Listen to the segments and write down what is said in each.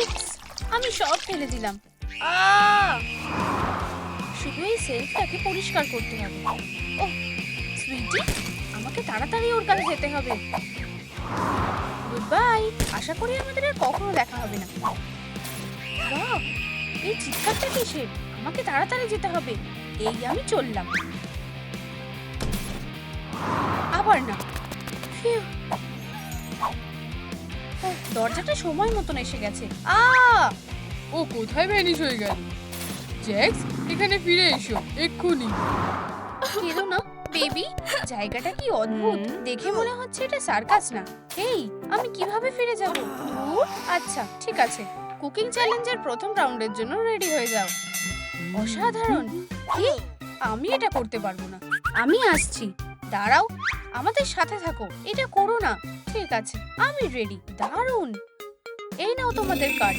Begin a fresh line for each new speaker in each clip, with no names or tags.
উপস, আমি সব ফেলে দিলাম। শুধু এই সেলফটাকে পরিষ্কার করতে হবে। ও সুইটি, আমাকে তাড়াতাড়ি ওর কাছে যেতে হবে। গুড বাই, আশা করি আমাদের আর কখনো দেখা হবে না। বাহ, এই চিৎকারটা কিসের? আমাকে তাড়াতাড়ি যেতে হবে। এই আমি চললাম। আবার না। ফিউ। দরজাটা সময় মতন এসে গেছে।
ও কোথায় ভ্যানিশ হয়ে গেল? জ্যাক্স, এখানে ফিরে এসো এক্ষুনি।
কেঁদো না বেবি, জায়গাটা কি অদ্ভুত। দেখে মনে হচ্ছে এটা সার্কাস না। এই, আমি কিভাবে ফিরে যাব? আচ্ছা ঠিক আছে, কুকিং চ্যালেঞ্জের প্রথম রাউন্ডের জন্য রেডি হয়ে যাও। অসাধারণ। কি? আমি এটা করতে পারবো না। আমি আসছি, দাঁড়াও, আমাদের সাথে থাকো। এটা করো না। ঠিক আছে, আমি রেডি। দারুণ। এই নাও তোমাদের কার্ড।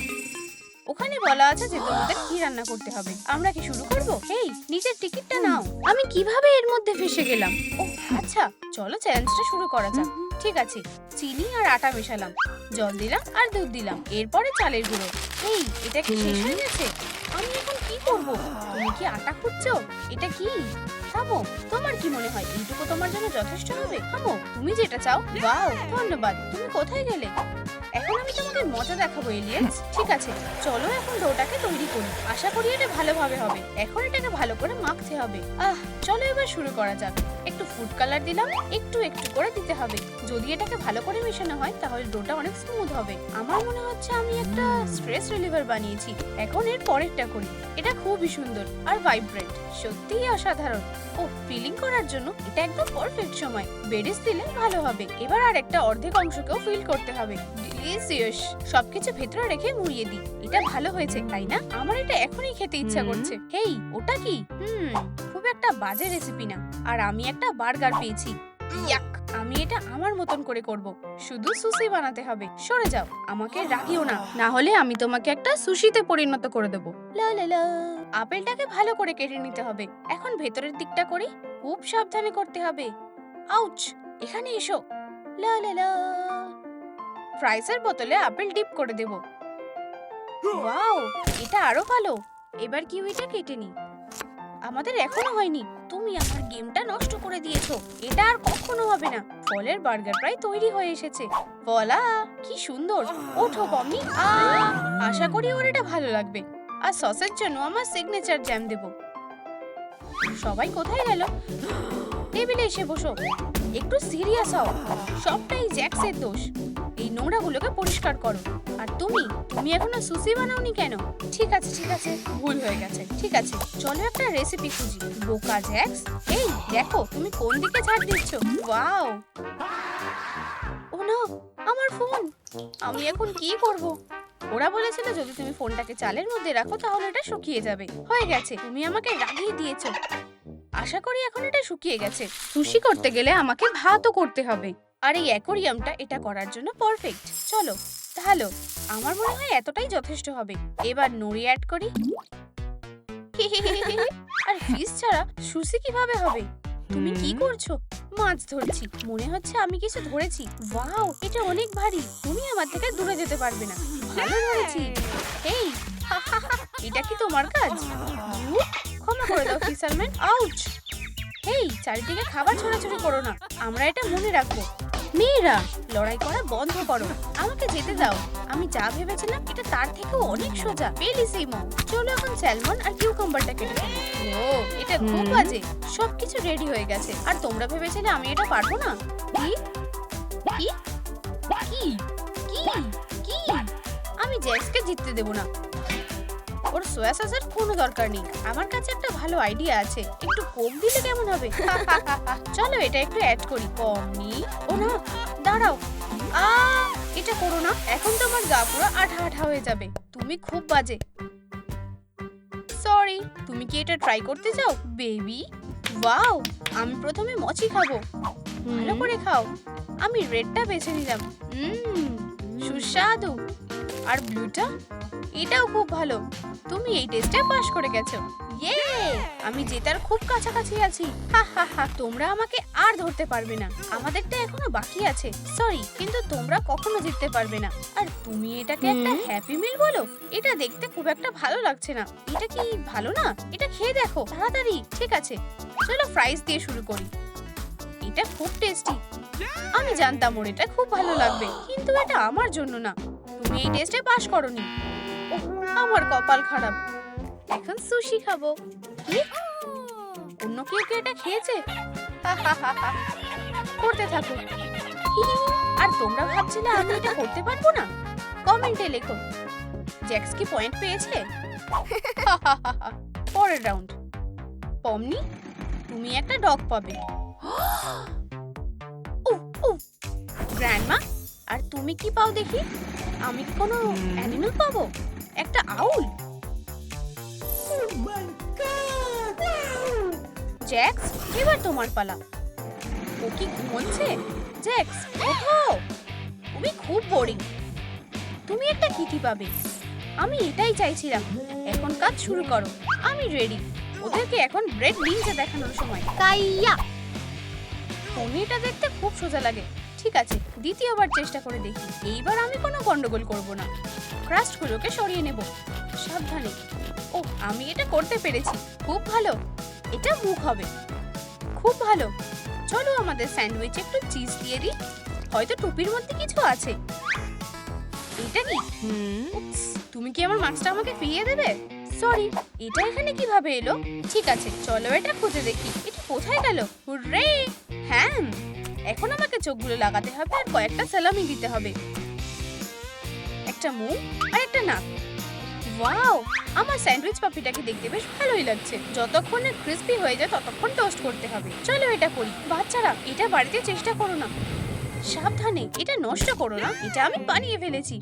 ওখানে বলা আছে যে তোমাদের কি রান্না করতে হবে। আমরা কি শুরু করব? এই, নিজের টিকিটটা নাও। আমি কিভাবে এর মধ্যে ফেসে গেলাম? ও আচ্ছা, চলো চ্যালেঞ্জটা শুরু করা যাক। ঠিক আছে, চিনি আর আটা মেশালাম, জল দিলাম আর দুধ দিলাম, এরপরে চালের গুঁড়ো। এই, এটা কি শেষ হয়ে গেছে? আমি এখন কি করব? তুমি কি আটা খুঁজছো? এটা কি? থামো, তোমার কি মনে হয় এইটুকু তোমার জন্য যথেষ্ট হবে? থামো, তুমি যেটা চাও। ওয়াও, ধন্যবাদ। তুমি কোথায় গেলে? এখন আমি তোমাকে মজা দেখাবো এলিয়েন্স। ঠিক আছে, চলো এখন ডোটাকে তৈরি করি। আশা করি এটা ভালোভাবে হবে। এখন এটাকে ভালো করে মাখতে হবে। চলো এবার শুরু করা যাক। একটু ফুড কালার দিলাম, একটু একটু করে দিতে হবে। যদি এটাকে ভালো করে মেশানো হয় তাহলে ডোটা অনেক স্মুথ হবে। আমার মনে হচ্ছে আমি একটা স্ট্রেস রিলিভার বানিয়েছি। এখন এর পরেরটা করি। এটা খুবই সুন্দর আর ভাইব্রেন্ট, সত্যিই অসাধারণ। ও, ফিলিং করার জন্য এটা একদম পারফেক্ট সময়। বেরিস দিলে ভালো হবে। এবার আর একটা অর্ধেক অংশকেও ফিল করতে হবে। ডিলিশিয়াস। সবকিছু ভেতরে রেখে মুড়িয়ে দিই। এটা ভালো হয়েছে তাই না? আমার এটা এখনই খেতে ইচ্ছা করছে। হেই, ওটা কি? খুব একটা বাজে রেসিপি না। আর আমি একটা বার্গার পেয়েছি। ইয়াক, আমি এটা আমার মতন করে করব। শুধু সুশি বানাতে হবে। সরে যাও, আমাকে রাগিও না, না হলে আমি তোমাকে একটা সুশিতে পরিণত করে দেব। লা লা লা। আপেলটাকে ভালো করে কেটে নিতে হবে। এখন ভেতরের দিকটা করি। খুব সাবধানে করতে হবে। আউচ, এখানে এসো। লা লা লা। ফ্রাইসের বোতলে আপেল ডিপ করে দেব। ওয়াও, এটা আরো ভালো। এবার কিউইটা কেটে নি। আমাদের এখনো হয়নি। তুমি আমার গেমটা নষ্ট করে দিয়েছো। এটা আর কখনো হবে না। ফলের বার্গার প্রায় তৈরি হয়ে এসেছে। বলা, কি সুন্দর। ওঠো পমি। আশা করি ওর এটা ভালো লাগবে। আর সসের জন্য আমার সিগনেচার জ্যাম দেব। সবাই কোথায় গেল? টেবিলে এসে বসো। একটু সিরিয়াস হও। সবটাই জ্যাক্সের দোষ। এই নোংরাগুলোকে পরিষ্কার করো। আর তুমি এখনো সুশি বানাওনি কেন? ঠিক আছে ঠিক আছে, ভুল হয়ে গেছে। ঠিক আছে, চলো একটা রেসিপি খুঁজি। বোকা জ্যাক্স। এই দেখো, তুমি কোন দিকে ঝাড় দিচ্ছ? ওয়াও। ও না, আমার ফোন। আমি এখন কি করব? ওরা বলেছিল যদি তুমি ফোনটাকে চালের মধ্যে রাখো তাহলে এটা শুকিয়ে যাবে। হয়ে গেছে, তুমি আমাকে রাগিয়ে দিয়েছো। আশা করি এখন এটা শুকিয়ে গেছে। সুশি করতে গেলে আমাকে ভাতও করতে হবে। আর এই অ্যাকোরিয়ামটা এটা করার জন্য পারফেক্ট। চলো, ভালো। আমার মনে হয় এতটাই যথেষ্ট হবে। এবার নড়ি অ্যাড করি। আর ফিশ ছাড়া সুশি কিভাবে হবে? তুমি কি করছো? মাছ ধরছি। মনে হচ্ছে আমি কিছু ধরেছি। ওয়াও, এটা অনেক ভারী। তুমি আমার থেকে দূরে যেতে পারবে না। ভালো ধরেছি। এই, এটা কি তোমার কাজ? ক্ষমা করে দাও ফিশারম্যান। আউচ। হেই, চারিদিকে খাবার ছড়াছড়ি করো না। আমরা এটা মনে রাখবো। মেয়েরা, লড়াই করা বন্ধ করো। আমাকে যেতে দাও। আমি যা ভেবেছিলাম এটা তার থেকেও অনেক সোজা। বেলিসিমো। চলো এখন স্যালমন আর কিউকাম্বারটা কেটে ফেলি। ও, এটা খুব বাজে। সবকিছু রেডি হয়ে গেছে। আর তোমরা ভেবেছিলে আমি এটা পারবো না? কি কি কি কি কি? আমি জ্যাক্সকে জিততে দেব না। ওর সোয়া সসের কোনো দরকার নেই। আমার কাছে একটা ভালো আইডিয়া আছে। একটু কোক দিলে কেমন হবে? চলো এটা একটু অ্যাড করি। কমনি। ও না, দাঁড়াও। এটা করো না। এখন তোমার গা পুরো আঠা আঠা হয়ে যাবে। তুমি খুব বাজে। সরি। তুমি কি এটা ট্রাই করতে চাও বেবি? ওয়াও, আমি প্রথমে মচি খাবো। ভালো করে খাও। আমি রেডটা বেছে নিলাম। সুস্বাদু। আর ব্লুটা? এটাও খুব ভালো। তুমি এই টেস্টে পাস করে গেছো। ইয়ে, আমি জেতার খুব কাছাকাছি আছি। হা হা হা, তোমরা আমাকে আর ধরতে পারবে না। আমাদেরটা এখনো বাকি আছে। সরি, কিন্তু তোমরা কখনো জিততে পারবে না। আর তুমি এটাকে একটা হ্যাপি মিল বলো? এটা দেখতে খুব একটা ভালো লাগছে না। এটা কি ভালো না? এটা খেয়ে দেখো তাড়াতাড়ি। ঠিক আছে, চলো ফ্রাইস দিয়ে শুরু করি। এটা খুব টেস্টি। আমি জানতাম ওর এটা খুব ভালো লাগবে, কিন্তু এটা আমার জন্য না। তুমি এই টেস্টে পাস করোনি। ওহ, আমার কপাল খারাপ। এখন সুশি খাবো। কি? অন্য কেউ কি এটা খেয়েছে? করতে থাকো। আর তোমরা ভাবছিলে আমি এটা করতে পারবো না? কমেন্টে লেখো। জ্যাক্স কি পয়েন্ট পেয়েছে? পরের রাউন্ড। পমনি, তুমি একটা ডগ পাবে। গ্র্যান্ডমা, আর তুমি কি পাও দেখি? আমি কোনো অ্যানিমাল পাবো? একটা আউল? জ্যাক্স, এবার তোমার পালা। ও কি ঘুমোচ্ছে? জ্যাক্স, ওঠো। তুমি খুব বোরিং। তুমি একটা কিটি পাবে। আমি এটাই চাইছিলাম। এখন কাজ শুরু করো। আমি রেডি। ওদেরকে এখন ব্রেড নিনজা দেখানোর সময়। কাইয়া। পনিরটা দেখতে খুব সোজা লাগে। ঠিক আছে, দ্বিতীয়বার চেষ্টা করে দেখি। এইবার আমি কোনো গন্ডগোল করব না। ক্রাস্টগুলোকে সরিয়ে নেব। সাবধানে। ও, আমি এটা করতে পেরেছি। খুব ভালো। এটা মুখ হবে। খুব ভালো। চলো আমাদের স্যান্ডউইচে একটু চিজ দিয়ে দিই। হয়তো টুপির মধ্যে কিছু আছে। এটা কি? উপস, তুমি কি আমার মাস্কটা আমাকে ফিরিয়ে দেবে? সরি, এটা এখানে কিভাবে এলো? ঠিক আছে, চলো এটা খুঁজে দেখি। এটা কোথায় গেল? হুররে! হ্যাঁ, এখন আমাকে চোখগুলো লাগাতে হবে আর কয়েকটা সালামি দিতে হবে। একটা মুখ আর একটা নাক। ওয়াও, আমার স্যান্ডউইচ পাপিটাকে দেখতে বেশ ভালোই লাগছে। যতক্ষণ না ক্রিস্পি হয়ে যায় ততক্ষণ টোস্ট করতে হবে। চলো এটা করি। বাচ্চারা, এটা বাড়িতে চেষ্টা করো না। সাবধানে, এটা নষ্ট করো না। এটা আমি বানিয়ে ফেলেছি।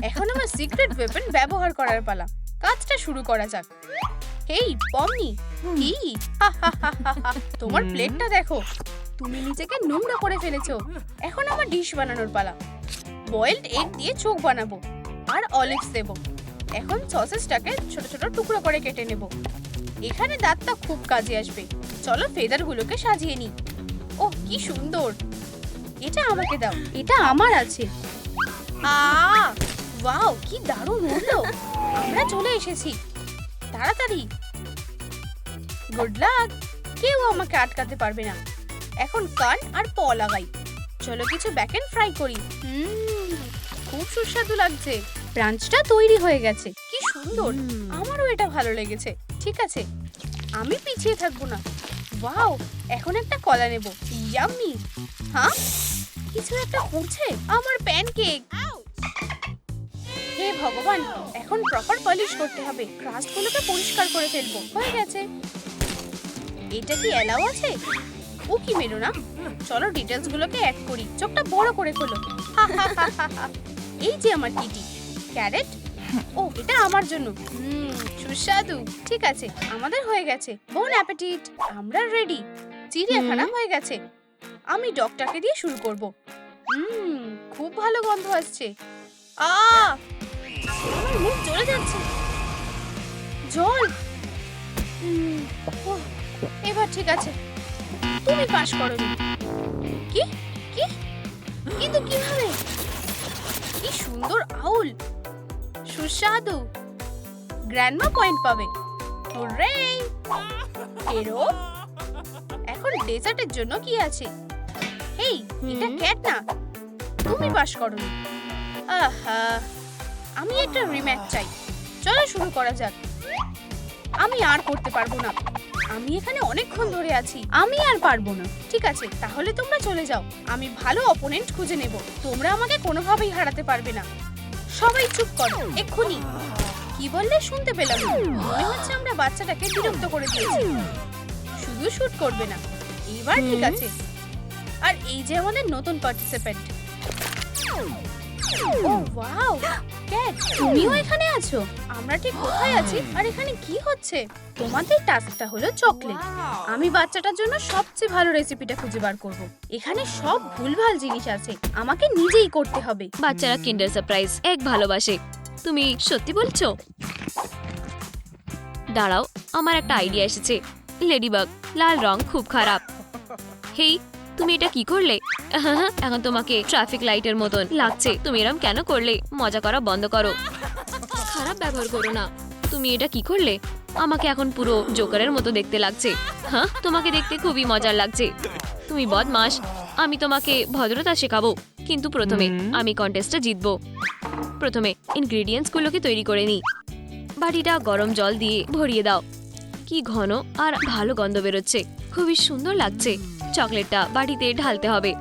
এখন আমার সিক্রেট ওয়েপন ব্যবহার করার পালা। কাজটা শুরু করা যাক। হেই পমনি, কি? তোমার প্লেটটা দেখো। তুমি নিজেকে নোংরা করে ফেলেছো। এখন আমার ডিশ বানানোর পালা। বয়েলড এগ দিয়ে চোখ বানাবো আর অলিভস দেব। এখন সসেসটাকে ছোট ছোট টুকরো করে কেটে নেব। এখানে দাঁতটা খুব কাজে আসবে। চলো ফেদারগুলোকে সাজিয়ে নিই। ওহ, কি সুন্দর। এটা আমাকে দাও। এটা আমার আছে। ওয়াও, কি দারুণ হলো। আমরা চলে এসেছি। তাড়াতাড়ি। Good luck. কেউ আমাকে আটকাতে পারবে না। এখন কান আর প লাগাই। চলো কিছু ব্যাকএন্ড ফ্রাই করি। খুব সুস্বাদু লাগছে। ব্রাঞ্চটা তৈরি হয়ে গেছে। কি সুন্দর। আমারও এটা ভালো লেগেছে। ঠিক আছে, আমি পিছিয়ে থাকবো না। ওয়াও, এখন একটা কলা নেব। ইয়াম্মি। হ্যাঁ, কিছু একটা করছে। আমার প্যানকেক। হে ভগবান, এখন প্রপার পলিশ করতে হবে। ক্রাস্টগুলোকে পরিষ্কার করে ফেলবো। হয়ে গেছে। এটা কি এলাও আছে? ও কি মেরো না। চলো ডিটেলস গুলোকে অ্যাড করি। চোখটা বড় করে খোলো। এই যে আমার কিটি। ক্যারেট। ও, এটা আমার জন্য। সুস্বাদু। ঠিক আছে, আমাদের হয়ে গেছে। বোন অ্যাপেটিট। আমরা রেডি। চিড়িয়াখানা হয়ে গেছে। আমি ডগটাকে দিয়ে শুরু করব। খুব ভালো গন্ধ আসছে। আমার মুখ জ্বলে যাচ্ছে। জল। এবার ঠিক আছে। তুমি পাস করোনি। কি? কি? কিন্তু কিভাবে? কি সুন্দর আউল। সুস্বাদু। গ্র্যান্ডমা পয়েন্ট পাবে। হুররে! এরো। এখন ডেজার্টের জন্য কি আছে? এই, এটা ক্যাট না। তুমি পাস করোনি। আহা, আমি একটা রিম্যাচ চাই। চলো শুরু করা যাক। আমি আর করতে পারবো না। আমি এখানে অনেকক্ষণ ধরে আছি। আমি আর পারবো না। ঠিক আছে, তাহলে তোমরা চলে যাও। আমি ভালো অপোনেন্ট খুঁজে নেব। তোমরা আমাকে কোনোভাবেই হারাতে পারবে না। সবাই চুপ করো, এক্ষুনি। কি বললে শুনতে পেলাম না। মনে হচ্ছে আমরা বাচ্চাটাকে বিরক্ত করে দিয়েছি। শুধু শুট করবে না। এবার ঠিক আছে। আর এই যে আমাদের নতুন পার্টিসিপেন্ট। ও ওয়াও, ক্যাট, তুমিও এখানে আছো? আমরা ঠিক কোথায় আছি আর এখানে কি হচ্ছে? তোমাদের টাস্কটা হলো চকলেট। আমি বাচ্চাটার জন্য সবচেয়ে ভালো রেসিপিটা খুঁজে বার করব। এখানে সব ভুলভাল জিনিস আছে, আমাকে নিজেই করতে হবে।
বাচ্চারা কিন্ডার সারপ্রাইজ এক ভালোবাসে। তুমি সত্যি বলছো? দাঁড়াও, আমার একটা আইডিয়া এসেছে। লেডিবাগ, লাল রং খুব খারাপ। হেই, তুমি এটা কি করলে? এখন তোমাকে ট্রাফিক লাইটের মতন লাগছে। তুমি এরম কেন করলে? মজা করা বন্ধ করো, খারাপ ব্যবহার করো না। তুমি এটা কি করলে? আমাকে এখন পুরো জোকারের মতো দেখতে লাগছে। হ্যাঁ, তোমাকে দেখতে খুবই মজার লাগছে। তুমি বদমাশ। আমি তোমাকে ভদ্রতা শেখাবো, কিন্তু প্রথমে আমি কন্টেস্টটা জিতবো। প্রথমে ইনগ্রেডিয়েন্টস গুলোকে তৈরি করে নিই। বাটিটা গরম জল দিয়ে ভরিয়ে দাও। কি ঘন আর ভালো গন্ধ বেরোচ্ছে, খুবই সুন্দর লাগছে। চকলেটটা বাটিতে ঢালতে হবে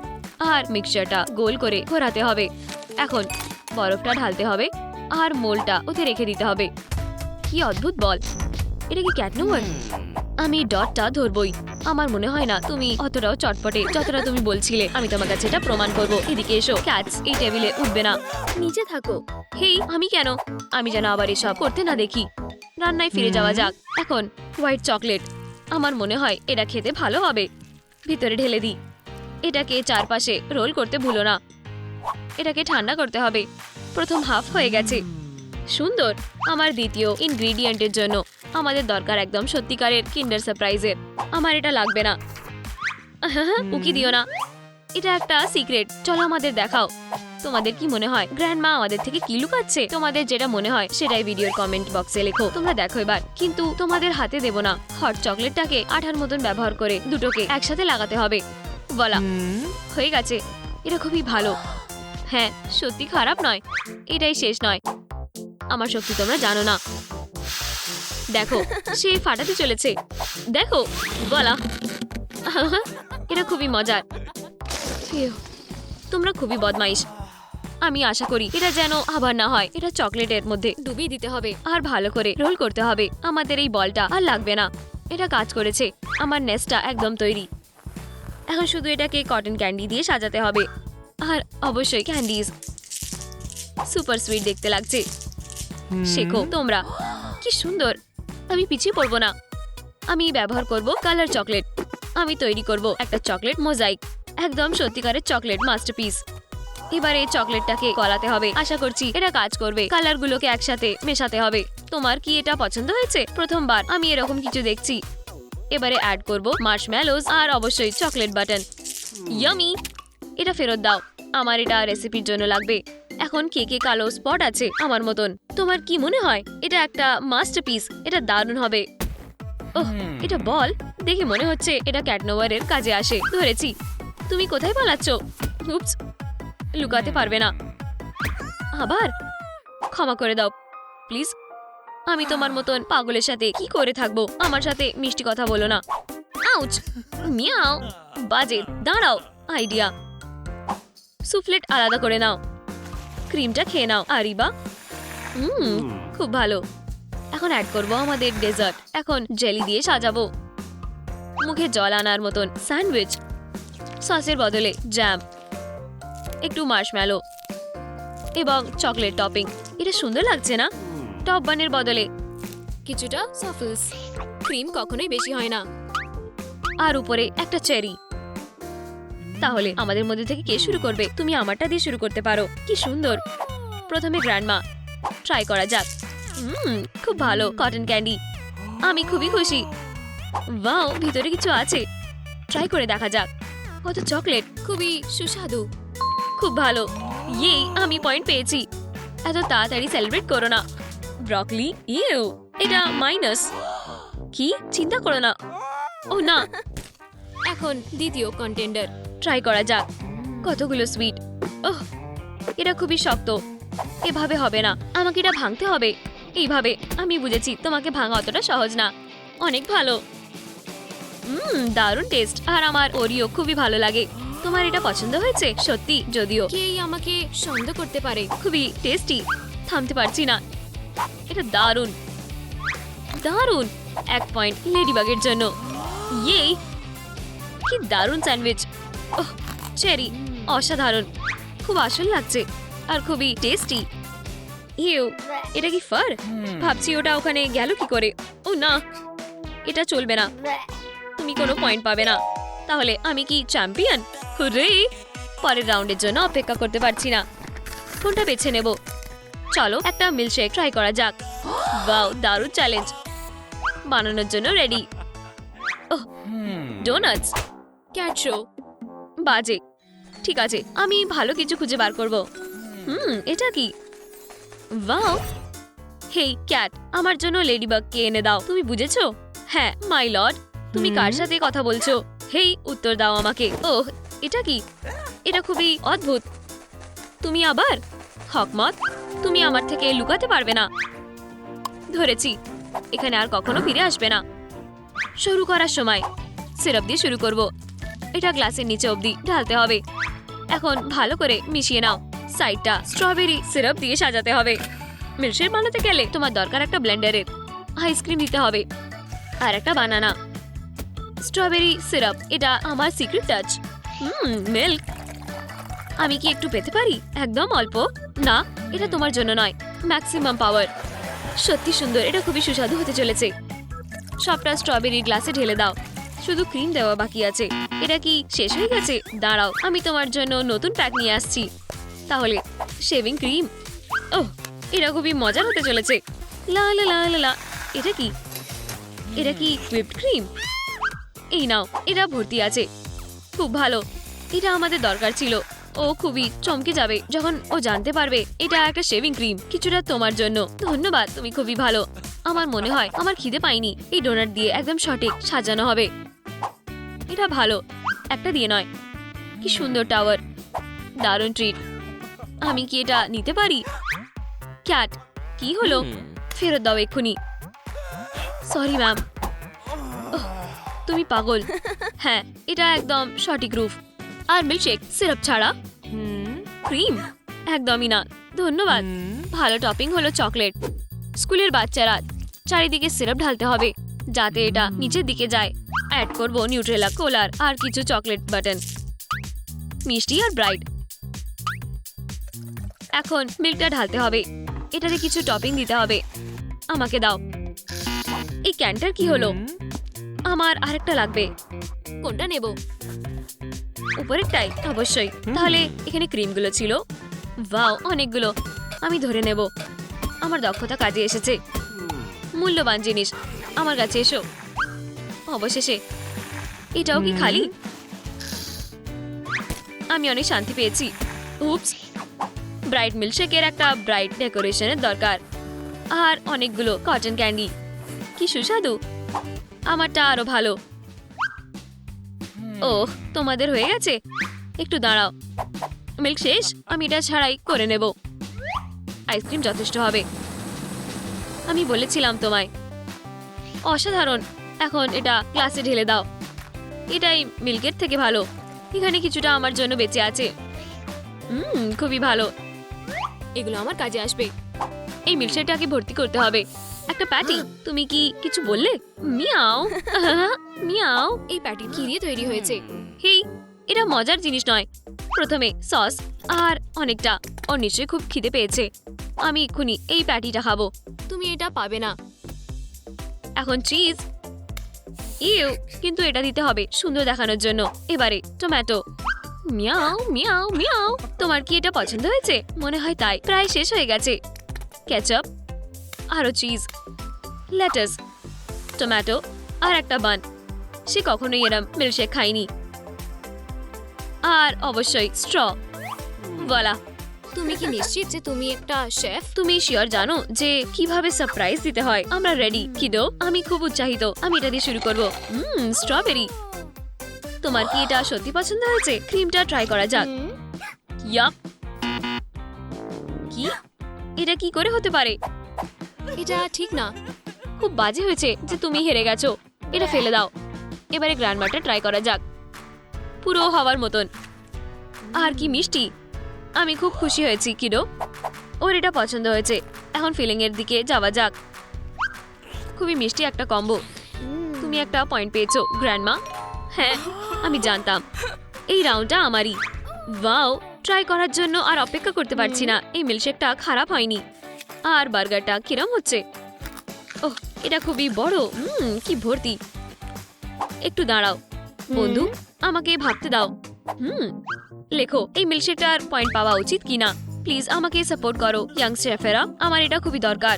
আর মিক্সচারটা গোল করে ঘোরাতে হবে। এখন বরফটা ঢালতে হবে আর মোলটা ওতে রেখে দিতে হবে। কি অদ্ভুত বল! এটা কি ক্যাটনোয়ার? আমি ডটটা ধরবই। আমার মনে হয় না তুমি অতটাও চটপটে যতটা তুমি বলছিলে। আমি তোমার কাছে এটা প্রমাণ করব। এদিকে এসো। ক্যাটস এই টেবিলে উঠবে না, নিচে থাকো। হেই, আমি কেন? আমি যেন আবার এসব করতে না দেখি। রান্নায় ফিরে যাওয়া যাক। এখন হোয়াইট চকলেট। আমার মনে হয় এটা খেতে ভালো হবে। ভিতরে ঢেলে দিই। এটাকে চারপাশে রোল করতে ভুলো না। এটাকে ঠান্ডা করতে হবে। প্রথম হাফ হয়ে গেছে। সুন্দর। আমার দ্বিতীয় ইনগ্রেডিয়েন্টের জন্য আমাদের দরকার একদম সত্যিকারের কিন্ডার সারপ্রাইজের। আমার এটা লাগবে না। উকি দিও না, এটা একটা সিক্রেট। চলো আমাদের দেখাও। তোমাদের কি মনে হয় গ্র্যান্ডমা আমাদের থেকে কি লুকাচ্ছে? তোমাদের যেটা মনে হয় সেটাই ভিডিওর কমেন্ট বক্সে লেখো। তোমরা দেখো এবার। কিন্তু তোমাদের হাতে দেব না। হট চকলেটটাকে আঠার মতন ব্যবহার করে দুটোকে একসাথে লাগাতে হবে। বলা হয়ে গেছে। এটা খুবই ভালো। হ্যাঁ, সত্যি খারাপ নয়। এটাই শেষ নয়। আমার শক্তি তোমরা জানো না। দেখো, সে ফাটাতে চলেছে। দেখো, বলা এটা খুবই মজার। ফিউ, তোমরা খুবই বদমাইশ। আমি আশা করি এটা যেন আবার না হয়। এটা চকলেটের মধ্যে ডুবিয়ে দিতে হবে আর ভালো করে রোল করতে হবে। আমাদের এই বলটা আর লাগবে না। এটা কাজ করেছে। আমার নেস্টটা একদম তৈরি। এখন শুধু এটাকে কটন ক্যান্ডি দিয়ে সাজাতে হবে। আর অবশ্যই ক্যান্ডিজ। সুপার সুইট দেখতে লাগছে। শেখো তোমরা। কি সুন্দর। আমি পিছিয়ে পড়বো না। আমি ব্যবহার করব কালার চকলেট। আমি তৈরি করব একটা চকলেট মোজাইক। একদম সত্যিকারের চকলেট মাস্টারপিস। এবারে চকলেটটাকে গলাতে হবে। আশা করছি এটা কাজ করবে। কালারগুলোকে একসাথে মেশাতে হবে। তোমার কি এটা পছন্দ হয়েছে? প্রথমবার আমি এরকম কিছু দেখছি। এবারে অ্যাড করব মার্শম্যালোস আর অবশ্যই চকলেট বাটন। ইয়ামি! এটা ফেরত দাও। আমার এটা রেসিপির জন্য লাগবে। এখন কেকে কালো স্পট আছে আমার মতন। তোমার কি মনে হয় এটা একটা মাস্টারপিস? এটা দারুণ হবে। ওহ, এটা বল দেখে মনে হচ্ছে এটা ক্যাটনোয়ারের কাজে আসে। ধরেছি। তুমি কোথায় পালাচ্ছ? উপস, লুকাতে পারবে না। আবার ক্ষমা করে দাও প্লিজ। আমি তোমার মতন পাগলের সাথে কি করে থাকবো? আমার সাথে মিষ্টি কথা বলো না। আউচ! মিয়াও! বাজে। দাঁড়াও, আইডিয়া। সুফলেট আলাদা করে নাও। ক্রিমটা খেয়ে নাও। আরিবা, খুব ভালো। এখন অ্যাড করব আমাদের ডেজার্ট। এখন জেলি দিয়ে সাজাবো। মুখে জল আনার মতন স্যান্ডউইচ। সসের বদলে জ্যাম, একটু মার্শম্যালো এবং চকলেট টপিং। এটা সুন্দর লাগছে না? টপ বানের বদলে কিছুটা সফলস। ক্রিম কখনোই বেশি হয় না। আর উপরে একটা চেরি। তাহলে আমাদের মধ্যে থেকে কে শুরু করবে? তুমি আমারটা দিয়ে শুরু করতে পারো। কি সুন্দর। প্রথমে গ্র্যান্ডমা। ট্রাই করা যাক। খুব ভালো কটন ক্যান্ডি। আমি খুবই খুশি। ওয়াও, ভিতরে কিছু আছে। ট্রাই করে দেখা যাক। কত চকলেট, খুবই সুস্বাদু। খুব ভালো। ইয়েই, আমি পয়েন্ট পেয়েছি। এত তাড়াতাড়ি সেলিব্রেট করো না। ব্রকলি, ইউ, এটা মাইনাস। কি? চিন্তা করো না। ও না। এখন দ্বিতীয় কন্টেন্ডার। ট্রাই করা যাক। কতগুলো সুইট। ওহ, এটা খুবই শক্ত। এভাবে হবে না। আমাকে এটা ভাঙতে হবে। এইভাবে। আমি বুঝেছি তোমাকে ভাঙা অতটা সহজ না। অনেক ভালো। দারুণ টেস্ট। আর আমার ওরিও খুবই ভালো লাগে। তোমার এটা পছন্দ হয়েছে? সত্যি? যদিও কেই আমাকে সন্দেহ করতে পারে। খুবই টেস্টি। থামতে পারছি না। এটা দারুণ দারুণ। 1 পয়েন্ট লেডিবাগের জন্য। ইয়েই, কি দারুণ স্যান্ডউইচ। ওহ, চেরি, অসাধারণ। খুব আসল লাগছে আর খুবই টেস্টি। ইউ, এটা কি ফার? ভাবছি ওটা ওখানে গেল কি করে। ও না, এটা চলবে না। তুমি কোনো পয়েন্ট পাবে না। তাহলে আমি কি চ্যাম্পিয়ন? হুররে! পরের রাউন্ডের জন্য অপেক্ষা করতে পারছি না। কোনটা বেছে নেব? চলো একটা মিল্কশেক ট্রাই করা যাক। ওয়াও, দারুণ চ্যালেঞ্জ। বানানোর জন্য রেডি। ওহ, ডোনাটস, ক্যাট শো, বাজে। ঠিক আছে, আমি ভালো কিছু খুঁজে বার করব। এটা কি? ওয়াও, হেই ক্যাট, আমার জন্য লেডিবাগকে এনে দাও। তুমি বুঝেছো? হ্যাঁ মাই লর্ড। তুমি কার সাথে কথা বলছো? হেই, উত্তর দাও আমাকে। ওহ, এটা কি? এটা খুবই অদ্ভুত। তুমি আবার? হকমত, তুমি আমার থেকে লুকাতে পারবে না। ধরেছি, এখানে আর কখনো ফিরে আসবে না। শুরু করার সময় সিরাপ দিয়ে শুরু করব। এটা গ্লাসের নিচে অবধি ঢালতে হবে। এখন ভালো করে মিশিয়ে নাও। সাইডটা স্ট্রবেরি সিরাপ দিয়ে সাজাতে হবে। মিল্কশেক বানাতে গেলে তোমার দরকার একটা ব্লেন্ডারের, আইসক্রিম দিতে হবে, আর একটা বানানা, স্ট্রবেরি সিরাপ। এটা আমার সিক্রেট টাচ। মিল্ক। আমি কি একটু পেতে পারি? একদম অল্প। না, এটা তোমার জন্য নয়। Maximum power. সত্যি সুন্দর, এটা খুবই সুস্বাদু হতে চলেছে। সবটা স্ট্রবেরি গ্লাসে ঢেলে দাও। শুধু ক্রিম দেওয়া বাকি আছে। এটা কি শেষ হয়ে গেছে? দাঁড়াও, আমি তোমার জন্য নতুন প্যাক নিয়ে আসছি। তাহলে শেভিং ক্রিম। ওহ, এটা খুবই মজার হতে চলেছে। লা লা লা লা লা। এটা কি? এটা কি হুইপড ক্রিম? এই নাও, এটা ভর্তি আছে। খুব ভালো, এটা আমাদের দরকার ছিল। ও খুবই চমকে যাবে যখন ও জানতে পারবে এটা একটা শেভিং ক্রিম। কিছুটা তোমার জন্য। ধন্যবাদ, তুমি খুবই ভালো। আমার মনে হয় আমার খিদে পাইনি। এই ডোনাট দিয়ে একদম সঠিক সাজানো হবে। এটা ভালো, একটা দিয়ে নয়। কি সুন্দর টাওয়ার, দারুণ ট্রিট। আমি কি এটা নিতে পারি? ক্যাট, কি হলো? ফেরত দাও এক্ষুনি। Sorry ma'am. তুমি পাগল। হ্যাঁ, এটা একদম সঠিক রূপ। আর মিল্কশেক সিরাপ ছাড়া ক্রিম? একদমই না, ধন্যবাদ। ভালো টপিং হলো চকলেট। স্কুলের বাচ্চারা চারিদিকে সিরাপ ঢালতে হবে যাতে এটা নিচের দিকে যায়। অ্যাড করব নিউট্রেলা কোলার আর কিছু চকলেট বাটন, মিষ্টি আর ব্রাইট। এখন মিল্কটা ঢালতে হবে। এটাতে কিছু টপিং দিতে হবে। আমাকে দাও। এই ক্যানটার কি হলো? আমার আরেকটা লাগবে। কোনটা নেব? উপরেরটাই অবশ্যই। তাহলে এখানে ক্রিমগুলো ছিল। ওয়াও, অনেকগুলো। আমি ধরে নেব। আমার দক্ষতা কাজে এসেছে। মূল্যবান জিনিস আমার কাছে এসো। অবশেষে। এটাও কি খালি? আমি অনেক শান্তি পেয়েছি। উপস, ব্রাইট মিল্কশেকের একটা ব্রাইট ডেকোরেশনের দরকার। আর অনেকগুলো কটন ক্যান্ডি। কি সুস্বাদু। আমারটা আরো ভালো। ওহ, তোমাদের হয়ে গেছে? একটু দাঁড়াও। মিল্ক শেষ, আমি এটা ছাড়াই করে নেব। আইসক্রিম যথেষ্ট হবে। আমি বলেছিলাম তোমায়। অসাধারণ। এখন এটা গ্লাসে ঢেলে দাও। এটাই মিল্কের থেকে ভালো। এখানে কিছুটা আমার জন্য বেঁচে আছে। খুবই ভালো। এগুলো আমার কাজে আসবে। এই মিল্কশেকটাকে ভর্তি করতে হবে। একটা প্যাটি। তুমি কি কিছু বললে? মিয়াও। মিয়াও। এই প্যাটি কি দিয়ে তৈরি হয়েছে? হেই, এটা মজার জিনিস নয়। প্রথমে সস আর অনেকটা। ওর নিশ্চয়ই খুব খিদে পেয়েছে। আমি এক্ষুনি এই প্যাটিটা খাবো। তুমি এটা পাবে না। এখন চিজ। ইউ, কিন্তু এটা দিতে হবে সুন্দর দেখানোর জন্য। এবারে টমেটো। Miao Miao Miao. তোমার কি এটা পছন্দ হয়েছে? মনে হয় তাই। প্রায় শেষ হয়ে গেছে। কেচাপ, আরো চিজ, লেটাস, টমেটো আর একটা বান। সে কখনোই এরম মিল্কশেক খায়নি। আর অবশ্যই স্ট্র। বলা, তুমি কি নিশ্চিত যে তুমি একটা শেফ? তুমি শিওর জানো যে কিভাবে সারপ্রাইজ দিতে হয়? আমরা রেডি। কিদো, আমি খুব উৎসাহিত। আমি এটা দিয়ে শুরু করব। স্ট্রবেরি। তোমার কি এটা সত্যি পছন্দ হয়েছে? ক্রিমটা ট্রাই করা যাক। ইয়াক। কি? এটা কি করে হতে পারে? এটা ঠিক না। খুব বাজে হয়েছে যে তুমি হেরে গেছো। এটা ফেলে দাও। এবারে গ্র্যান্ডমাটা ট্রাই করা যাক। পুরো হওয়ার মতন। আর কি মিষ্টি। আমি খুব খুশি হয়েছি কিডো। ওর এটা পছন্দ হয়েছে। এখন ফিলিং এর দিকে যাওয়া যাক। খুবই মিষ্টি একটা কম্বো। তুমি একটা পয়েন্ট পেয়েছো গ্র্যান্ডমা। হ্যাঁ, আমি জানতাম। এই রাউন্ডটা আমারই। ওয়াও, ট্রাই করার জন্য আর অপেক্ষা করতে পারছি না। এই মিল্কশেকটা খারাপ হয়নি। আর বার্গারটা কিরম হচ্ছে? ওহ, এটা খুবই বড়। কি ভর্তি। একটু দাঁড়াও বন্ধু, আমাকে ভাবতে দাও। লেখো এই মিল্কশেকটার পয়েন্ট পাওয়া উচিত কিনা। প্লিজ আমাকে সাপোর্ট করো ইয়াং শেফেরা। আমার এটা খুবই দরকার।